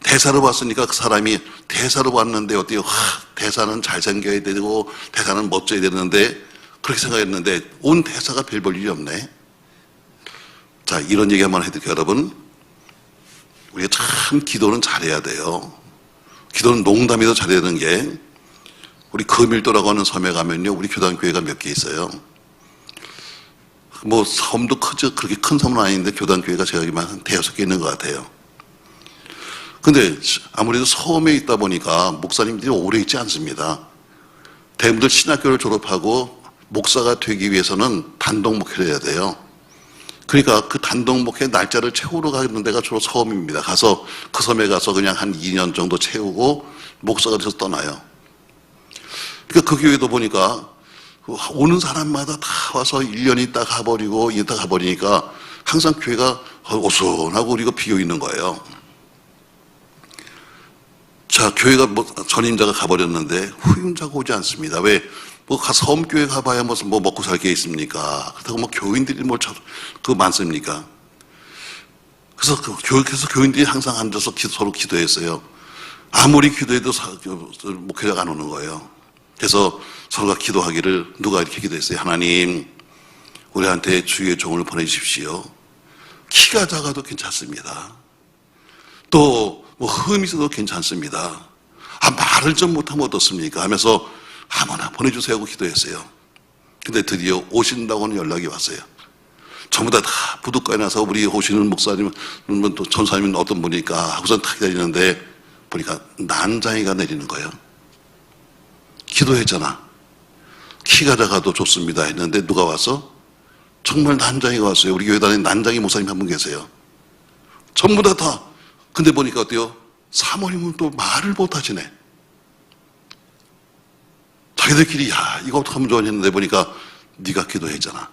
Speaker 1: 대사로 왔으니까 그 사람이 대사로 왔는데 어때요? 대사는 잘생겨야 되고 대사는 멋져야 되는데 그렇게 생각했는데 온 대사가 별 볼 일이 없네. 자, 이런 얘기 한번 해드릴게요. 여러분, 우리가 참 기도는 잘해야 돼요. 기도는 농담이도 잘해야 되는 게, 우리 금일도라고 하는 섬에 가면요, 우리 교단교회가 몇 개 있어요. 뭐 섬도 크죠. 그렇게 큰 섬은 아닌데 교단교회가 제가 알기로는 한 5개 있는 것 같아요. 근데 아무래도 섬에 있다 보니까 목사님들이 오래 있지 않습니다. 대부분 신학교를 졸업하고 목사가 되기 위해서는 단독 목회를 해야 돼요. 그러니까 그 단독 목회 날짜를 채우러 가는 데가 주로 섬입니다. 가서 그 섬에 가서 그냥 한 2년 정도 채우고 목사가 돼서 떠나요. 그러니까 그 교회도 보니까 오는 사람마다 다 와서 1년 있다 가버리고 있다 가버리니까 항상 교회가 어수선하고 우리가 비어 있는 거예요. 자, 교회가 전임자가 가버렸는데 후임자가 오지 않습니다. 왜? 섬교회 가봐야 무슨 먹고 살 게 있습니까? 그렇다고 교인들이 그거 많습니까? 그래서 교회에서 교인들이 항상 앉아서 서로 기도했어요. 아무리 기도해도 목회자가 안 오는 거예요. 그래서 서로가 기도하기를 누가 이렇게 기도했어요. 하나님, 우리한테 주의 종을 보내주십시오. 키가 작아도 괜찮습니다. 또 흠이 있어도 괜찮습니다. 말을 좀 못하면 어떻습니까? 하면서 아무나 보내주세요 하고 기도했어요. 근데 드디어 오신다고는 연락이 왔어요. 전부 다 부둣가에 나서 우리 오시는 목사님은 또 전사님은 어떤 분이니까 하고선 다 기다리는데 보니까 난장이가 내리는 거예요. 기도했잖아. 키가 작아도 좋습니다 했는데 누가 와서? 정말 난장이가 왔어요. 우리 교회단에 난장이 목사님 한 분 계세요. 전부 다. 근데 보니까 어때요? 사모님은 또 말을 못하시네. 자기들끼리 이거 어떻게 하면 좋아냐 했는데 보니까 네가 기도했잖아.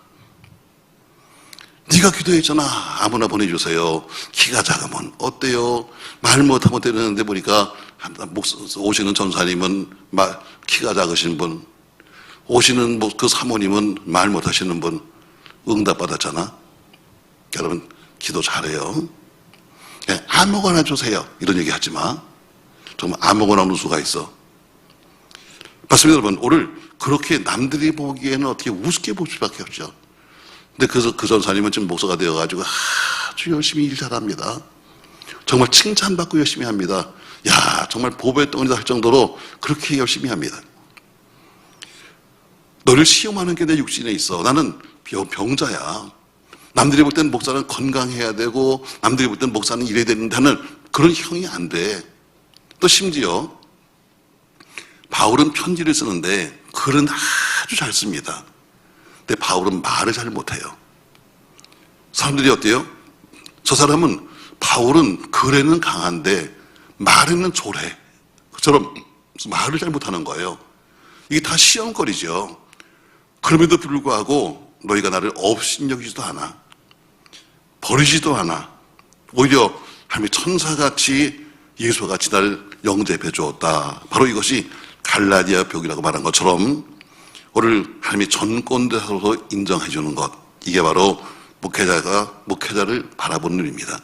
Speaker 1: 네가 기도했잖아. 아무나 보내주세요. 키가 작으면 어때요? 말 못하면 되는데 보니까 오시는 전사님은 키가 작으신 분, 오시는 그 사모님은 말 못하시는 분 응답받았잖아. 여러분 기도 잘해요. 아무거나 주세요. 이런 얘기 하지 마. 정말 아무거나 없는 수가 있어. 맞습니다, 여러분. 오늘 그렇게 남들이 보기에는 어떻게 우습게 볼 수밖에 없죠. 근데 그 전사님은 지금 목사가 되어가지고 아주 열심히 일 잘합니다. 정말 칭찬받고 열심히 합니다. 정말 보배의 덩어리다 할 정도로 그렇게 열심히 합니다. 너를 시험하는 게 내 육신에 있어. 나는 병자야. 남들이 볼 때는 목사는 건강해야 되고 남들이 볼 때는 목사는 이래야 된다는 그런 형이 안 돼. 또 심지어 바울은 편지를 쓰는데 글은 아주 잘 씁니다. 근데 바울은 말을 잘 못해요. 사람들이 어때요? 저 사람은 바울은 글에는 강한데 말에는 조래. 그처럼 말을 잘 못하는 거예요. 이게 다 시험거리죠. 그럼에도 불구하고 너희가 나를 업신여기지도 않아. 버리지도 않아. 오히려 하나님이 천사같이 예수같이 나를 영접해 주었다. 바로 이것이 갈라디아 벽이라고 말한 것처럼 오늘 하나님이 전권대사로서 인정해 주는 것, 이게 바로 목회자를 바라보는 일입니다.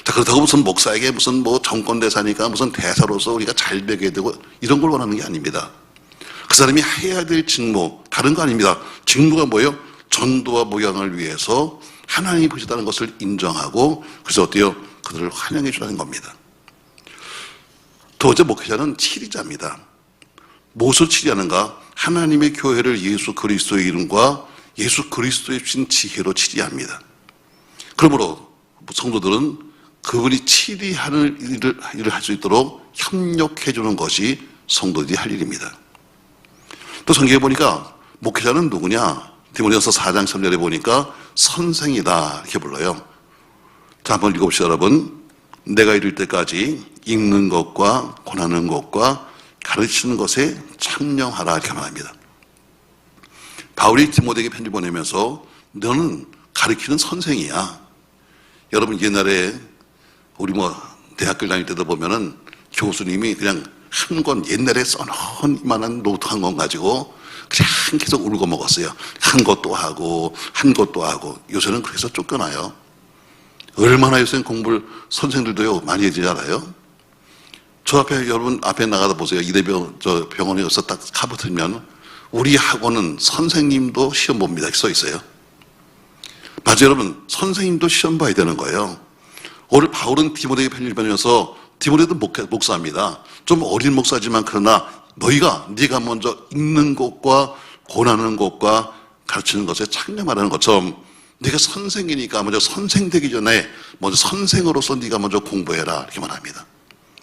Speaker 1: 자, 그렇다고 무슨 목사에게 무슨 정권대사니까 무슨 대사로서 우리가 잘 되게 되고 이런 걸 원하는 게 아닙니다. 그 사람이 해야 될 직무, 다른 거 아닙니다. 직무가 뭐예요? 전도와 목양을 위해서 하나님이 보시다는 것을 인정하고, 그래서 어때요? 그들을 환영해 주라는 겁니다. 두 번째, 목회자는 치리자입니다. 무엇을 치리하는가? 하나님의 교회를 예수 그리스도의 이름과 예수 그리스도의 주신 지혜로 치리합니다. 그러므로 성도들은 그분이 치리하는 일을 할 수 있도록 협력해 주는 것이 성도들이 할 일입니다. 또 성경에 보니까 목회자는 누구냐? 디모데전서 4장 3절에 보니까 선생이다 이렇게 불러요. 자, 한번 읽어봅시다, 여러분. 내가 이를 때까지 읽는 것과 권하는 것과 가르치는 것에 참여하라 이렇게 말합니다. 바울이 디모데에게 편지 보내면서 너는 가르치는 선생이야. 여러분 옛날에 우리 대학교 다닐 때도 보면은 교수님이 그냥 한 권 옛날에 써놓은 이만한 노트 한 권 가지고 그냥 계속 울고 먹었어요. 한 것도 하고 한 것도 하고. 요새는 그래서 쫓겨나요. 얼마나 요새는 공부를 선생들도요 많이 해주지 않아요? 저 앞에 여러분 앞에 나가다 보세요. 이대병 병원에 가서 딱 가보면 우리 학원은 선생님도 시험 봅니다. 써 있어요. 맞아요, 여러분. 선생님도 시험 봐야 되는 거예요. 오늘 바울은 디모데에게 편지를 보내면서 디모데도 목사입니다. 좀 어린 목사지만 그러나 네가 먼저 읽는 것과 권하는 것과 가르치는 것에 창념하라는 것처럼 네가 선생이니까 먼저 선생 되기 전에 먼저 선생으로서 네가 먼저 공부해라 이렇게 말합니다.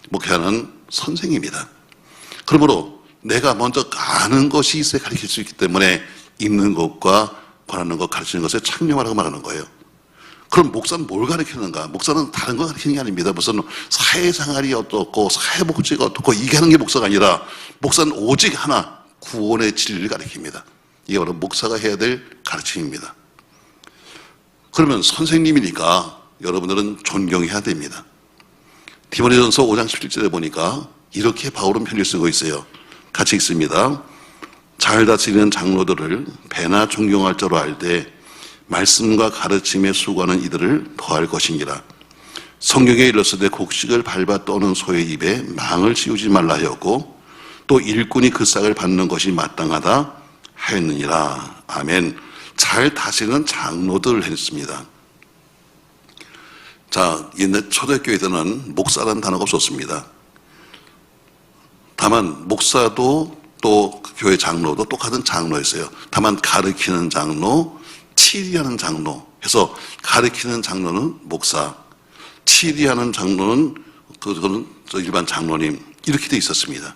Speaker 1: 목회자는 선생입니다. 그러므로 내가 먼저 아는 것이 있어야 가르칠 수 있기 때문에 읽는 것과 권하는 것, 가르치는 것에 창념하라고 말하는 거예요. 그럼 목사는 뭘 가르치는가? 목사는 다른 거 가르치는 게 아닙니다. 무슨 사회생활이 어떻고 사회복지가 어떻고 이게 하는 게 목사가 아니라 목사는 오직 하나, 구원의 진리를 가르칩니다. 이게 바로 목사가 해야 될 가르침입니다. 그러면 선생님이니까 여러분들은 존경해야 됩니다. 디모데전서 5장 17절에 보니까 이렇게 바울은 편지를 쓰고 있어요. 같이 읽습니다. 잘 다스리는 장로들을 배나 존경할 줄 알되 말씀과 가르침에 수고하는 이들을 더할 것이니라. 성경에 일렀으되 곡식을 밟아 떠는 소의 입에 망을 씌우지 말라 하였고 또 일꾼이 그 싹을 받는 것이 마땅하다 하였느니라. 아멘. 잘 다스리는 장로들 했습니다. 자, 옛날 초대교회 때는 목사라는 단어가 없었습니다. 다만 목사도 또 교회 장로도 똑같은 장로였어요. 다만 가르치는 장로, 치리하는 장로 해서 가르치는 장로는 목사, 치리하는 장로는 그거는 일반 장로님 이렇게 돼 있었습니다.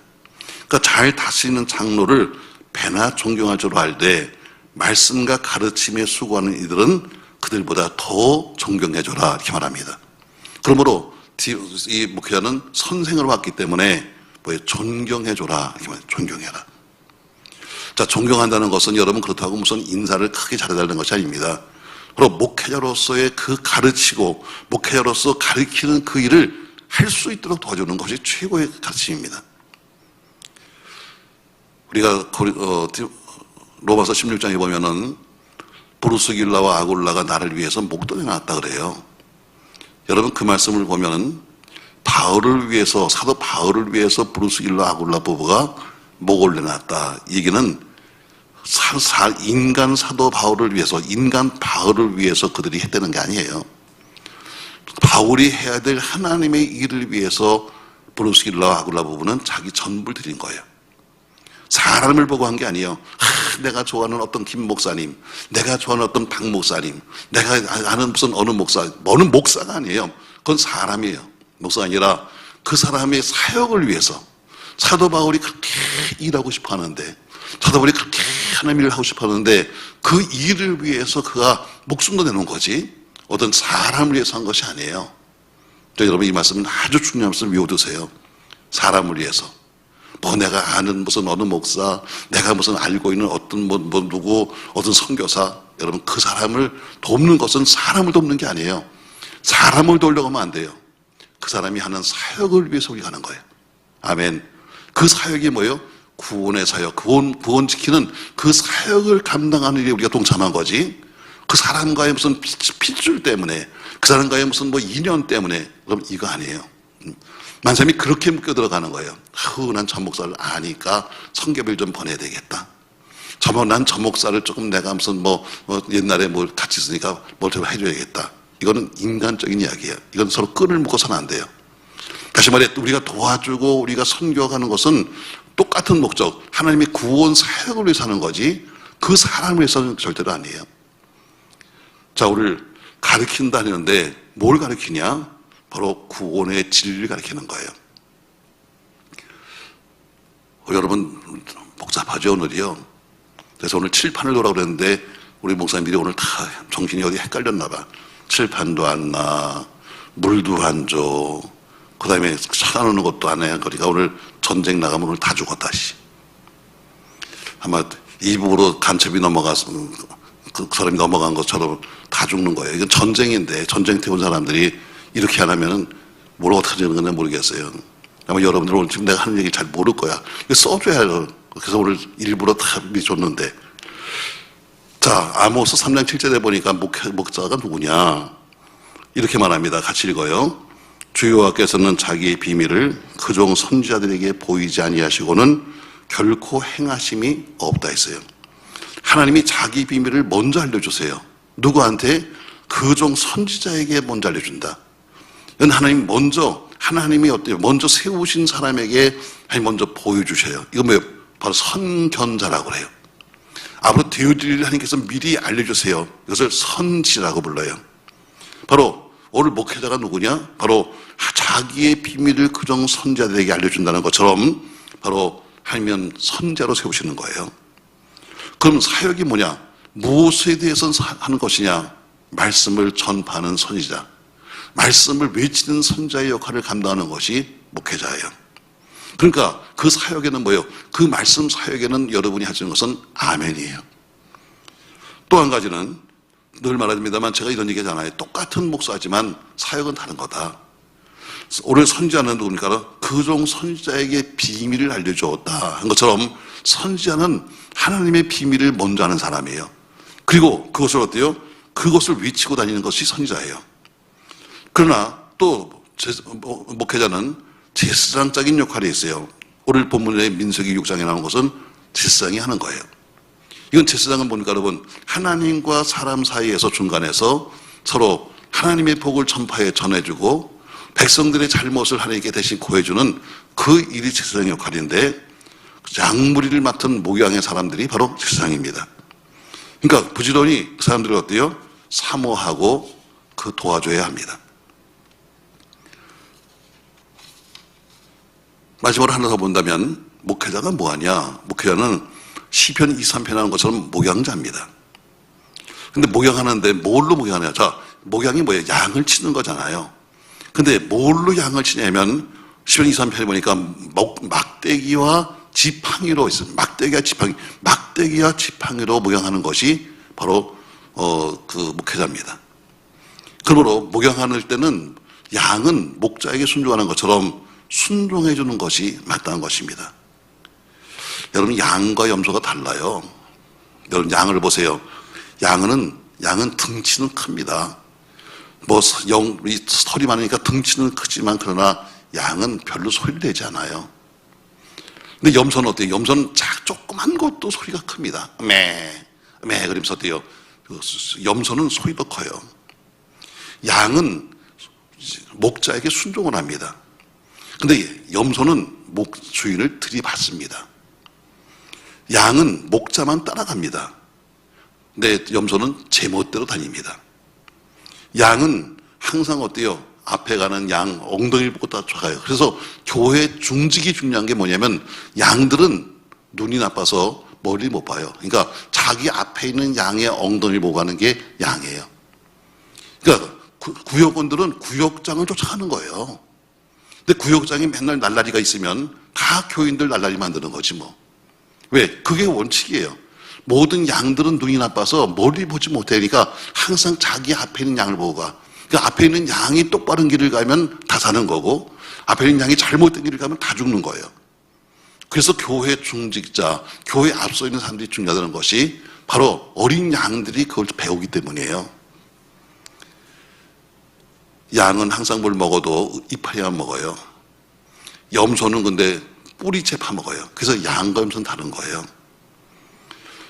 Speaker 1: 그러니까 잘 다스리는 장로를 배나 존경할 줄 알되 말씀과 가르침에 수고하는 이들은 그들보다 더 존경해줘라 이렇게 말합니다. 그러므로 이 목회자는 선생을 왔기 때문에 존경해줘라 이렇게 말해요. 존경해라. 자, 존경한다는 것은 여러분 그렇다고 무슨 인사를 크게 잘해달라는 것이 아닙니다. 바로 목회자로서의 그 가르치고 목회자로서 가르치는 그 일을 할 수 있도록 도와주는 것이 최고의 가르침입니다. 우리가 로마서 16장에 보면은 브루스길라와 아굴라가 나를 위해서 목돈에 나왔다 그래요. 여러분 그 말씀을 보면은 바울을 위해서 사도 바울을 위해서 브루스길라 아굴라 부부가 목을 내놨다. 이 얘기는 인간 사도 바울을 위해서 인간 바울을 위해서 그들이 했다는 게 아니에요. 바울이 해야 될 하나님의 일을 위해서 브루스길라 아굴라 부부는 자기 전부를 드린 거예요. 사람을 보고 한 게 아니에요. 내가 좋아하는 어떤 김 목사님, 내가 좋아하는 어떤 박 목사님, 내가 아는 무슨 어느 목사가 아니에요. 그건 사람이에요. 목사가 아니라 그 사람의 사역을 위해서 사도 바울이 그렇게 일하고 싶어 하는데 사도 바울이 그렇게 하나님 일을 하고 싶어 하는데 그 일을 위해서 그가 목숨도 내놓은 거지 어떤 사람을 위해서 한 것이 아니에요. 여러분 이 말씀은 아주 중요한 말씀을 외워두세요. 사람을 위해서. 내가 아는 무슨 어느 목사, 내가 무슨 알고 있는 어떤 누구, 어떤 선교사, 여러분 그 사람을 돕는 것은 사람을 돕는 게 아니에요. 사람을 도우려고 하면 안 돼요. 그 사람이 하는 사역을 위해서 우리가 하는 거예요. 아멘. 그 사역이 뭐예요? 구원의 사역, 구원 지키는 그 사역을 감당하는 일에 우리가 동참한 거지. 그 사람과의 무슨 핏줄 때문에, 그 사람과의 무슨 인연 때문에, 그럼 이거 아니에요. 많은 사람이 그렇게 묶여 들어가는 거예요. 난 저 목사를 아니까 성경을 좀 보내야 되겠다. 난 저 목사를 조금 내가 무슨 옛날에 같이 있으니까 뭘 좀 해줘야겠다. 이거는 인간적인 이야기예요. 이건 서로 끈을 묶어서는 안 돼요. 다시 말해 우리가 도와주고 우리가 선교하는 것은 똑같은 목적, 하나님의 구원 사역을 위해서 하는 거지 그 사람을 위해서는 절대로 아니에요. 자, 우리를 가르친다 하는데 뭘 가르치냐? 바로 구원의 진리를 가르치는 거예요. 여러분 복잡하죠 오늘이요. 그래서 오늘 칠판을 놓으라고 그랬는데 우리 목사님들이 오늘 다 정신이 어디 헷갈렸나 봐. 칠판도 안 나, 물도 안 줘, 그 다음에 찾아놓는 것도 안 해. 그러니까 오늘 전쟁 나가면 오늘 다 죽었다. 아마 이북으로 간첩이 넘어가서 그 사람이 넘어간 것처럼 다 죽는 거예요. 이건 전쟁인데 전쟁터에 온 사람들이 이렇게 안 하면은 뭘 어떻게 하는 건지 모르겠어요. 아마 여러분들 오늘 지금 내가 하는 얘기 잘 모를 거야. 이거 써줘야 해요. 그래서 오늘 일부러 다 미리 줬는데. 자, 아모스 3장 7절에 보니까 목자가 누구냐? 이렇게 말합니다. 같이 읽어요. 주 여호와께서는 자기의 비밀을 그종 선지자들에게 보이지 아니하시고는 결코 행하심이 없다 했어요. 하나님이 자기 비밀을 먼저 알려주세요. 누구한테? 그종 선지자에게 먼저 알려준다. 이건 하나님이 어때요? 먼저 세우신 사람에게 먼저 보여주셔요. 이거 뭐예요? 바로 선견자라고 그래요. 앞으로 되어질 일을 하나님께서 미리 알려주세요. 이것을 선지라고 불러요. 바로 오늘 목회자가 누구냐? 바로 자기의 비밀을 그종 선지자들에게 알려준다는 것처럼 바로 하나님은 선지자로 세우시는 거예요. 그럼 사역이 뭐냐? 무엇에 대해서 하는 것이냐? 말씀을 전파하는 선지자, 말씀을 외치는 선지자의 역할을 감당하는 것이 목회자예요. 그러니까 그 사역에는 뭐예요? 그 말씀 사역에는 여러분이 하시는 것은 아멘이에요. 또 한 가지는 늘 말합니다만 제가 이런 얘기 하잖아요. 똑같은 목사지만 사역은 다른 거다. 오늘 선지자는 누굽니까? 그 종 선지자에게 비밀을 알려주었다 한 것처럼 선지자는 하나님의 비밀을 먼저 아는 사람이에요. 그리고 그것을 어때요? 그것을 외치고 다니는 것이 선지자예요. 그러나 또 목회자는 제사장적인 역할이 있어요. 오늘 본문의 민수기 6장에 나온 것은 제사장이 하는 거예요. 이건 제사장은 뭡니까 여러분? 하나님과 사람 사이에서 중간에서 서로 하나님의 복을 전해주고 백성들의 잘못을 하나님께 대신 고해주는 그 일이 제사장의 역할인데 양무리를 맡은 목양의 사람들이 바로 제사장입니다. 그러니까 부지런히 그 사람들이 어때요? 사모하고 그 도와줘야 합니다. 마지막으로 하나 더 본다면 목회자가 뭐하냐? 목회자는 시편 23편 하는 것처럼 목양자입니다. 근데 목양하는데 뭘로 목양하냐? 자, 목양이 뭐예요? 양을 치는 거잖아요. 근데 뭘로 양을 치냐면 시편 23편에 보니까 막대기와 지팡이로 있습니다. 막대기와 지팡이로 목양하는 것이 바로 그 목회자입니다. 그러므로 목양할 때는 양은 목자에게 순종하는 것처럼 순종해 주는 것이 마땅한 것입니다. 여러분 양과 염소가 달라요. 여러분 양을 보세요. 양은 등치는 큽니다. 털이 많으니까 등치는 크지만 그러나 양은 별로 소리를 내지 않아요. 근데 염소는 어때요? 염소는 조그만 것도 소리가 큽니다. 그러면서 어때요? 염소는 소리도 커요. 양은 목자에게 순종을 합니다. 근데 염소는 주인을 들이받습니다. 양은 목자만 따라갑니다. 근데 염소는 제멋대로 다닙니다. 양은 항상 어때요? 앞에 가는 양 엉덩이를 보고 따라가요. 그래서 교회 중직이 중요한 게 뭐냐면 양들은 눈이 나빠서 멀리 못 봐요. 그러니까 자기 앞에 있는 양의 엉덩이를 보고 가는 게 양이에요. 그러니까 구역원들은 구역장을 쫓아가는 거예요. 근데 구역장이 맨날 날라리가 있으면 다 교인들 날라리 만드는 거지 뭐. 왜? 그게 원칙이에요. 모든 양들은 눈이 나빠서 멀리 보지 못하니까 항상 자기 앞에 있는 양을 보고 가. 그러니까 앞에 있는 양이 똑바른 길을 가면 다 사는 거고 앞에 있는 양이 잘못된 길을 가면 다 죽는 거예요. 그래서 교회 중직자, 교회 앞서 있는 사람들이 중요하다는 것이 바로 어린 양들이 그걸 배우기 때문이에요. 양은 항상 뭘 먹어도 이파리만 먹어요. 염소는 근데 뿌리채 파먹어요. 그래서 양과 염소는 다른 거예요.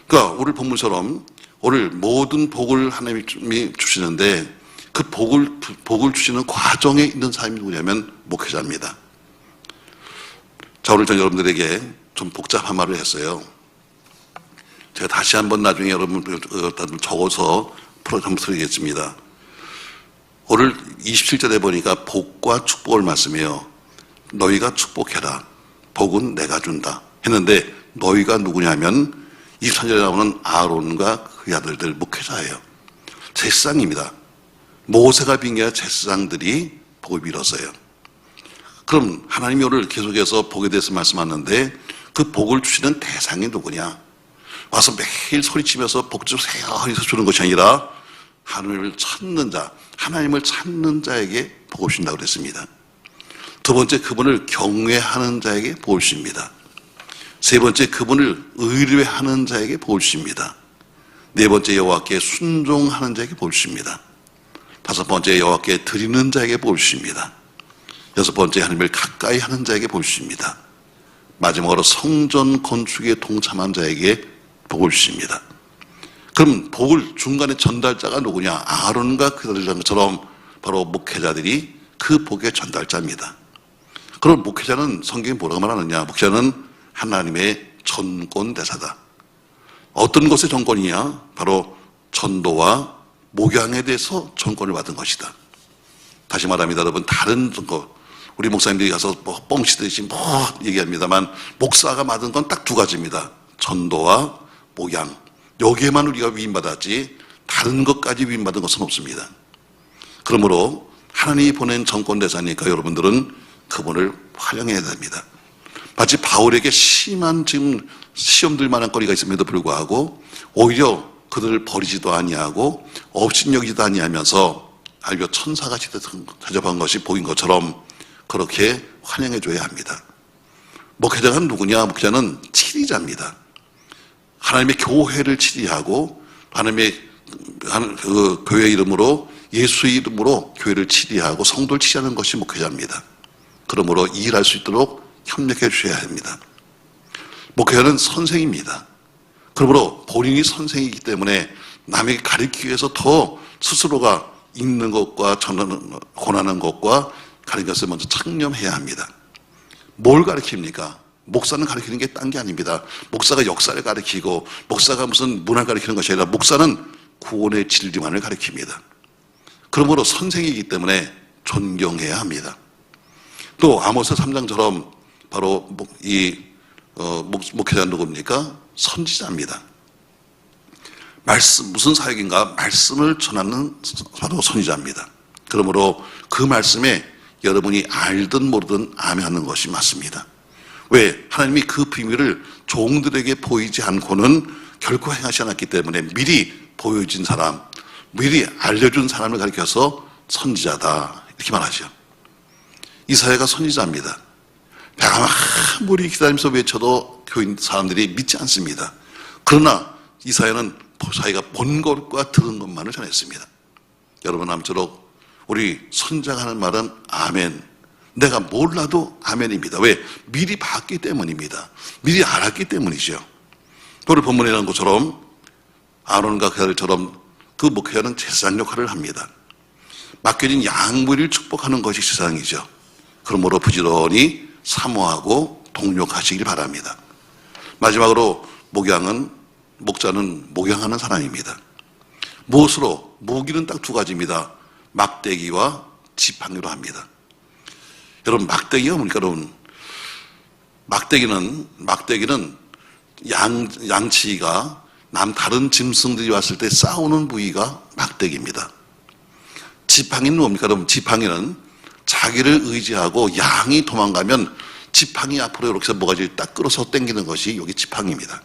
Speaker 1: 그러니까 오늘 본문처럼 오늘 모든 복을 하나님이 주시는데 그 복을 주시는 과정에 있는 사람이 누구냐면 목회자입니다. 자, 오늘 전 여러분들에게 좀 복잡한 말을 했어요. 제가 다시 한번 나중에 여러분 적어서 한번 드리겠습니다. 오늘 27절에 보니까 복과 축복을 말씀해요. 너희가 축복해라. 복은 내가 준다. 했는데 너희가 누구냐면 23절에 나오는 아론과 그의 아들들 목회자예요. 제사장입니다. 모세가 빙의한 제사장들이 복을 빌었어요. 그럼 하나님이 오늘 계속해서 복에 대해서 말씀하는데 그 복을 주시는 대상이 누구냐? 와서 매일 소리치면서 복 주세요 해서 주는 것이 아니라 하나님을 찾는 자, 하나님을 찾는 자에게 복을 주신다고 그랬습니다. 두 번째, 그분을 경외하는 자에게 복을 주십니다. 세 번째, 그분을 의뢰하는 자에게 복을 주십니다. 네 번째, 여호와께 순종하는 자에게 복을 주십니다. 다섯 번째, 여호와께 드리는 자에게 복을 주십니다. 여섯 번째, 하나님을 가까이 하는 자에게 복을 주십니다. 마지막으로 성전 건축에 동참한 자에게 복을 주십니다. 그럼 복을 중간에 전달자가 누구냐? 아론과 그들처럼 바로 목회자들이 그 복의 전달자입니다. 그럼 목회자는 성경이 뭐라고 말하느냐? 목회자는 하나님의 전권대사다. 어떤 것의 전권이냐? 바로 전도와 목양에 대해서 전권을 받은 것이다. 다시 말합니다, 여러분. 다른 거 우리 목사님들이 가서 뻥치듯이 얘기합니다만 목사가 받은 건 딱 두 가지입니다. 전도와 목양. 여기에만 우리가 위임받았지 다른 것까지 위임받은 것은 없습니다. 그러므로 하나님이 보낸 전권대사니까 여러분들은 그분을 활용해야 됩니다. 마치 바울에게 심한 지금 시험들 만한 거리가 있음에도 불구하고 오히려 그들을 버리지도 아니하고 업신여기지도 아니하면서 알려 천사같이 대접한 것이 복인 것처럼 그렇게 환영해 줘야 합니다. 목회자가 누구냐? 목회자는 치리자입니다. 하나님의 교회를 치리하고 하나님의 그 교회 이름으로 예수의 이름으로 교회를 치리하고 성도를 치리하는 것이 목회자입니다. 그러므로 일할 수 있도록 협력해 주셔야 합니다. 목회자는 선생입니다. 그러므로 본인이 선생이기 때문에 남에게 가르치기 위해서 더 스스로가 읽는 것과 전하는 권하는 것과 가르치는 것을 먼저 창념해야 합니다. 뭘 가르칩니까? 목사는 가르치는 게 딴 게 아닙니다. 목사가 역사를 가르치고 목사가 무슨 문화를 가르치는 것이 아니라 목사는 구원의 진리만을 가르칩니다. 그러므로 선생이기 때문에 존경해야 합니다. 또 아모스 3장처럼 바로 목회자 누굽니까? 선지자입니다. 말씀, 무슨 사역인가? 말씀을 전하는 바로 선지자입니다. 그러므로 그 말씀에 여러분이 알든 모르든 아멘하는 것이 맞습니다. 왜? 하나님이 그 비밀을 종들에게 보이지 않고는 결코 행하지 않았기 때문에 미리 보여준 사람, 미리 알려준 사람을 가리켜서 선지자다 이렇게 말하죠. 이사야가 선지자입니다. 배가 아무리 기다리면서 외쳐도 교인 사람들이 믿지 않습니다. 그러나 이사야는 자기가 본 것과 들은 것만을 전했습니다. 여러분 아무쪼록 우리 선지자가 하는 말은 아멘, 내가 몰라도 아멘입니다. 왜? 미리 봤기 때문입니다. 미리 알았기 때문이죠. 오늘 본문에 나온 것처럼 아론과 그 아들처럼 그 목회자는 제사장 역할을 합니다. 맡겨진 양무리를 축복하는 것이 세상이죠. 그러므로 부지런히 사모하고 동력하시길 바랍니다. 마지막으로 목자는 목양하는 사람입니다. 무엇으로? 무기는 딱 두 가지입니다. 막대기와 지팡이로 합니다. 여러분 막대기가 뭡니까? 여러분 막대기는 양치가 다른 짐승들이 왔을 때 싸우는 부위가 막대기입니다. 지팡이는 뭡니까? 여러분 지팡이는 자기를 의지하고 양이 도망가면 지팡이 앞으로 이렇게 해서 모가지를 딱 끌어서 당기는 것이 여기 지팡이입니다.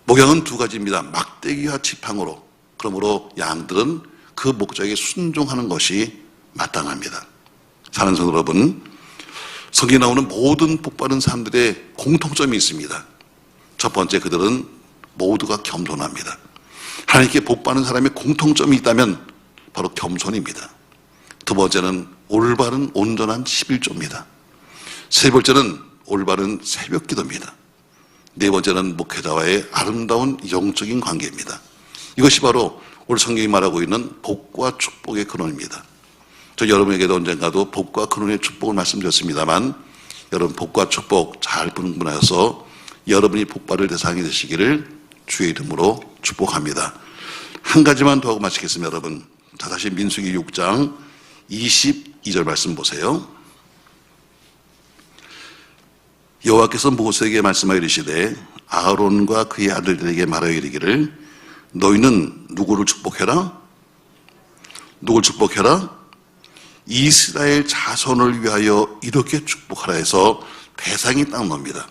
Speaker 1: 목양은 두 가지입니다. 막대기와 지팡으로. 그러므로 양들은 그 목적에 순종하는 것이 마땅합니다. 사는 성도 여러분, 성경에 나오는 모든 복받은 사람들의 공통점이 있습니다. 첫 번째, 그들은 모두가 겸손합니다. 하나님께 복받은 사람의 공통점이 있다면 바로 겸손입니다. 두 번째는 올바른 온전한 11조입니다. 세 번째는 올바른 새벽 기도입니다. 네 번째는 목회자와의 아름다운 영적인 관계입니다. 이것이 바로 오늘 성경이 말하고 있는 복과 축복의 근원입니다. 저 여러분에게도 언젠가도 복과 근원의 축복을 말씀드렸습니다만 여러분 복과 축복 잘 분분하여서 여러분이 복받을 대상이 되시기를 주의 이름으로 축복합니다. 한 가지만 더 하고 마치겠습니다. 여러분 다시 민수기 6장 22절 말씀 보세요. 여호와께서 모세에게 말씀하여 이르시되 아론과 그의 아들들에게 말하여 이르기를 너희는 누구를 축복해라? 누굴 축복해라? 이스라엘 자손을 위하여 이렇게 축복하라 해서 대상이 딱 나옵니다.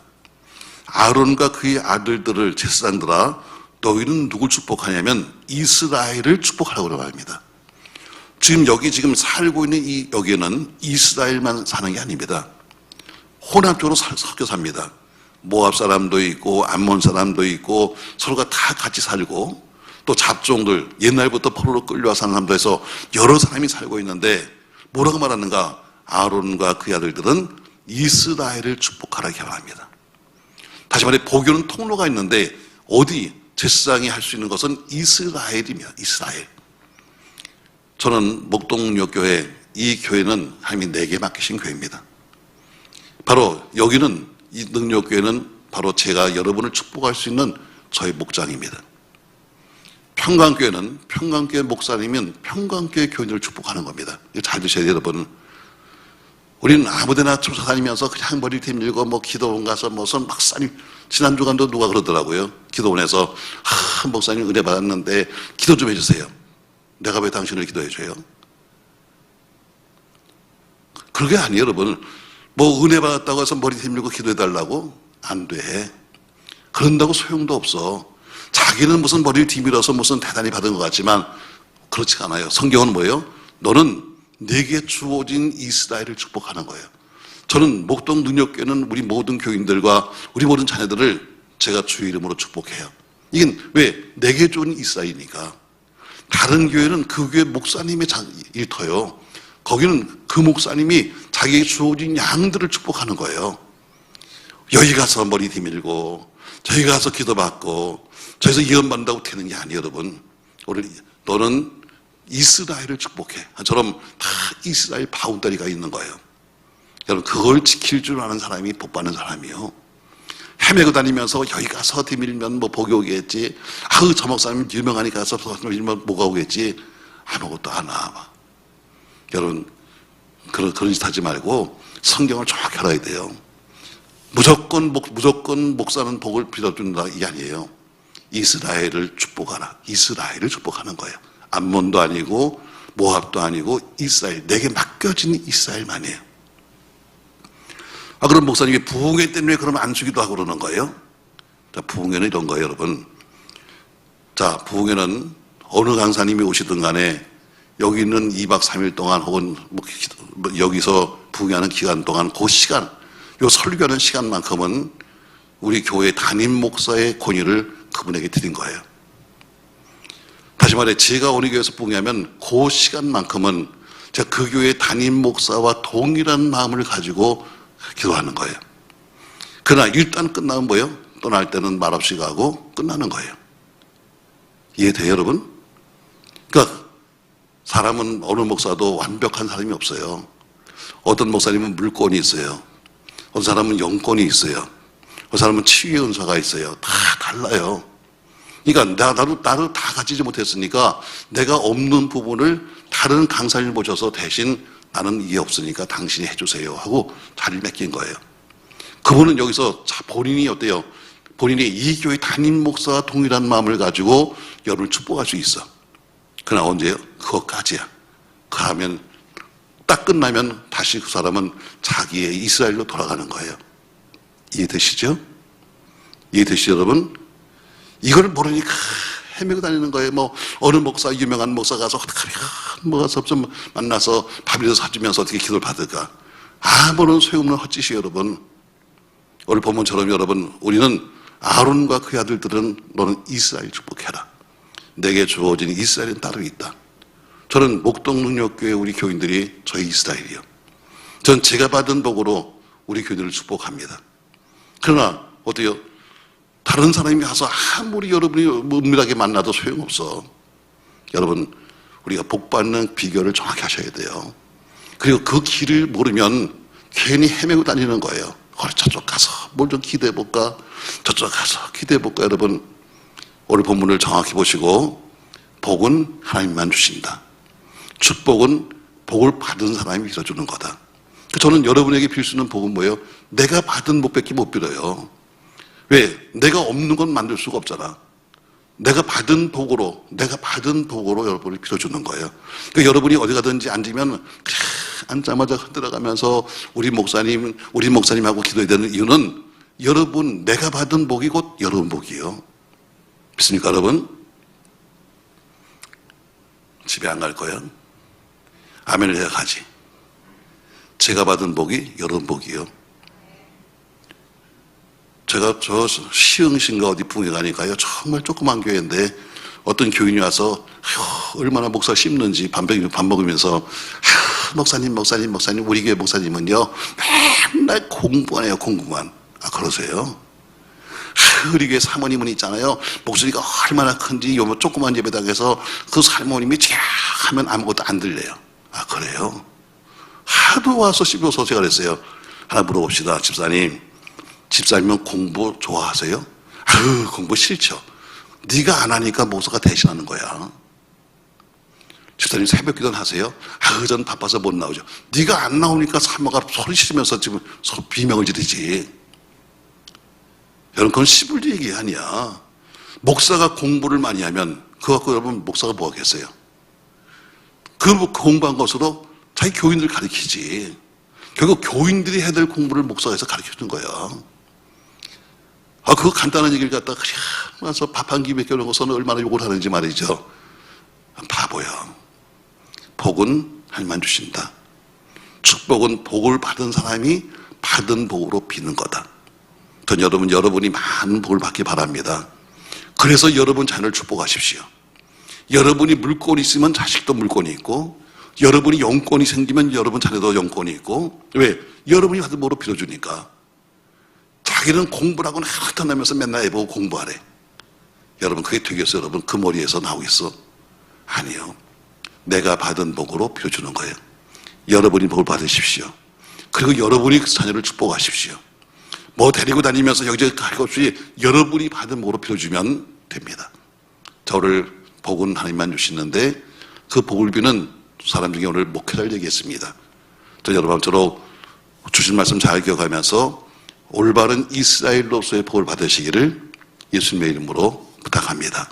Speaker 1: 아론과 그의 아들들을 제사장들아 너희는 누굴 축복하냐면 이스라엘을 축복하라고 말합니다. 지금 살고 있는 이 여기에는 이스라엘만 사는 게 아닙니다. 혼합적으로 섞여 삽니다. 모압 사람도 있고 암몬 사람도 있고 서로가 다 같이 살고 또 잡종들 옛날부터 포로로 끌려와 사는 사람도 해서 여러 사람이 살고 있는데 뭐라고 말하는가? 아론과 그의 아들들은 이스라엘을 축복하라 이렇게 말합니다. 다시 말해 복교는 통로가 있는데 어디 제사장이 할 수 있는 것은 이스라엘입니다. 이스라엘. 저는 목동역교회 이 교회는 하나님이 내게 맡기신 교회입니다. 바로 여기는 이 능력교회는 바로 제가 여러분을 축복할 수 있는 저의 목장입니다. 평강교회는 평강교회 목사님은 평강교회 교인들을 축복하는 겁니다. 이거 잘 드셔야 돼요, 여러분. 우리는 아무데나 쫓아 다니면서 그냥 머리 힘들고 기도원 가서 목사님 지난주간도 누가 그러더라고요. 기도원에서 목사님 은혜 받았는데 기도 좀 해주세요. 내가 왜 당신을 기도해줘요? 그게 아니에요, 여러분. 은혜 받았다고 해서 머리 힘들고 기도해달라고? 안 돼. 그런다고 소용도 없어. 자기는 무슨 머리를 뒤밀어서 무슨 대단히 받은 것 같지만 그렇지 않아요. 성경은 뭐예요? 너는 내게 주어진 이스라엘을 축복하는 거예요. 저는 목동 능력교회는 우리 모든 교인들과 우리 모든 자녀들을 제가 주의 이름으로 축복해요. 이건 왜? 내게 주어진 이스라엘이니까. 다른 교회는 그 교회 목사님의 일터요. 거기는 그 목사님이 자기에게 주어진 양들을 축복하는 거예요. 여기 가서 머리 디밀고 저기 가서 기도받고 저기서 예언받는다고 되는 게 아니에요. 여러분, 오늘 너는 이스라엘을 축복해. 저처럼 다 이스라엘 바운다리가 있는 거예요. 여러분, 그걸 지킬 줄 아는 사람이 복받는 사람이요. 헤매고 다니면서 여기 가서 디밀면 뭐 복이 오겠지. 아우, 저 목사님 유명하니까 가서 디밀면 뭐가 오겠지. 아무것도 안 와. 여러분, 그런 짓 하지 말고 성경을 정확히 알아야 돼요. 무조건 목사는 복을 빌어준다, 이게 아니에요. 이스라엘을 축복하라. 이스라엘을 축복하는 거예요. 암몬도 아니고 모압도 아니고 이스라엘, 내게 맡겨진 이스라엘만이에요. 그럼 목사님이 부흥회 때문에 그러면 안 주기도 하고 그러는 거예요? 자, 부흥회는 이런 거예요, 여러분. 자, 부흥회는 어느 강사님이 오시든 간에 여기 있는 2박 3일 동안 혹은 여기서 부흥회하는 기간 동안 그 시간, 요 설교하는 시간만큼은 우리 교회 담임 목사의 권위를 그분에게 드린 거예요. 다시 말해, 제가 우리 교회에서 부흥회하면 그 시간만큼은 제가 그 교회 담임 목사와 동일한 마음을 가지고 기도하는 거예요. 그러나 일단 끝나면 뭐예요? 떠날 때는 말없이 가고 끝나는 거예요. 이해돼요, 여러분? 그러니까 사람은 어느 목사도 완벽한 사람이 없어요. 어떤 목사님은 물권이 있어요. 어떤 사람은 영권이 있어요. 어떤 사람은 치유의 은사가 있어요. 다 달라요. 그러니까 나도 다 가지지 못했으니까 내가 없는 부분을 다른 강사를 모셔서 대신 나는 이게 없으니까 당신이 해주세요 하고 자리를 맡긴 거예요. 그분은 여기서 본인이 어때요? 본인이 이 교회 담임 목사와 동일한 마음을 가지고 여러분을 축복할 수 있어. 그러나 언제요? 그것까지야. 그러면 딱 끝나면 다시 그 사람은 자기의 이스라엘로 돌아가는 거예요. 이해되시죠? 이해되시죠, 여러분? 이걸 모르니까 헤매고 다니는 거예요. 뭐 어느 목사, 유명한 목사 가서 어떡하리, 뭐가서 좀 만나서 밥이라도 사주면서 어떻게 기도를 받을까? 아무런 소용없는 헛짓이 여러분. 오늘 본문처럼 여러분, 우리는 아론과 그의 아들들은 너는 이스라엘 축복해라. 내게 주어진 이스라엘은 따로 있다. 저는 목동능력교회 우리 교인들이 저희 이스라엘이요. 전 제가 받은 복으로 우리 교인들을 축복합니다. 그러나 어때요? 다른 사람이 와서 아무리 여러분이 은밀하게 만나도 소용없어. 여러분, 우리가 복받는 비결을 정확히 하셔야 돼요. 그리고 그 길을 모르면 괜히 헤매고 다니는 거예요. 저쪽 가서 뭘 좀 기대해볼까? 저쪽 가서 기대해볼까? 여러분, 오늘 본문을 정확히 보시고 복은 하나님만 주신다. 축복은 복을 받은 사람이 빌어주는 거다. 저는 여러분에게 빌 수 있는 복은 뭐예요? 내가 받은 복밖에 못 빌어요. 왜? 내가 없는 건 만들 수가 없잖아. 내가 받은 복으로 여러분을 빌어주는 거예요. 그러니까 여러분이 어디 가든지 앉으면 앉자마자 흔들어가면서 우리 목사님하고 기도해야 되는 이유는 여러분, 내가 받은 복이 곧 여러분 복이에요. 믿습니까, 여러분? 집에 안 갈 거예요? 아멘을 해야 가지. 제가 받은 복이 여러분 복이에요. 제가 저 시흥신가 어디 부흥회 가니까요, 정말 조그만 교회인데 어떤 교인이 와서 얼마나 목사 씹는지 밥 먹으면서 목사님 우리 교회 목사님은요 맨날 공부하네요. 공부만. 그러세요? 우리 교회 사모님은 있잖아요, 목소리가 얼마나 큰지 요 조그만 예배당에서 그 사모님이 쫙 하면 아무것도 안 들려요. 그래요? 하도 와서 씹어서 제가 그랬어요. 하나 물어봅시다. 집사님은 공부 좋아하세요? 공부 싫죠. 네가 안 하니까 목사가 대신하는 거야. 집사님 새벽 기도는 하세요? 전 바빠서 못 나오죠. 네가 안 나오니까 사모가 소리 지르면서 지금 서로 비명을 지르지. 여러분, 그건 씹을 얘기 아니야. 목사가 공부를 많이 하면 그거 갖고 여러분 목사가 뭐 하겠어요? 그 공부한 것으로 자기 교인들 가르치지. 결국 교인들이 해야 될 공부를 목사가 해서 가르쳐주는 거야. 그거 간단한 얘기를 갖다가 그냥 와서 밥 한 끼 먹여놓고서는 얼마나 욕을 하는지 말이죠. 바보야. 복은 하나님만 주신다. 축복은 복을 받은 사람이 받은 복으로 비는 거다. 전 여러분이 많은 복을 받기 바랍니다. 그래서 여러분 자녀를 축복하십시오. 여러분이 물건이 있으면 자식도 물건이 있고, 여러분이 영권이 생기면 여러분 자녀도 영권이 있고, 왜? 여러분이 받은 복으로 빌어주니까. 자기는 공부를 하고 나타나면서 맨날 애보고 공부하래. 여러분 그게 되겠어? 여러분 그 머리에서 나오겠어? 아니요. 내가 받은 복으로 빌어주는 거예요. 여러분이 복을 받으십시오. 그리고 여러분이 자녀를 축복하십시오. 뭐 데리고 다니면서 여기저기 갈 것 없이 여러분이 받은 복으로 빌어주면 됩니다. 저를 복은 하나님만 주시는데 그 복을 비는 사람 중에 오늘 목회자를 얘기했습니다. 저 여러분처럼 주신 말씀 잘 기억하면서 올바른 이스라엘로서의 복을 받으시기를 예수님의 이름으로 부탁합니다.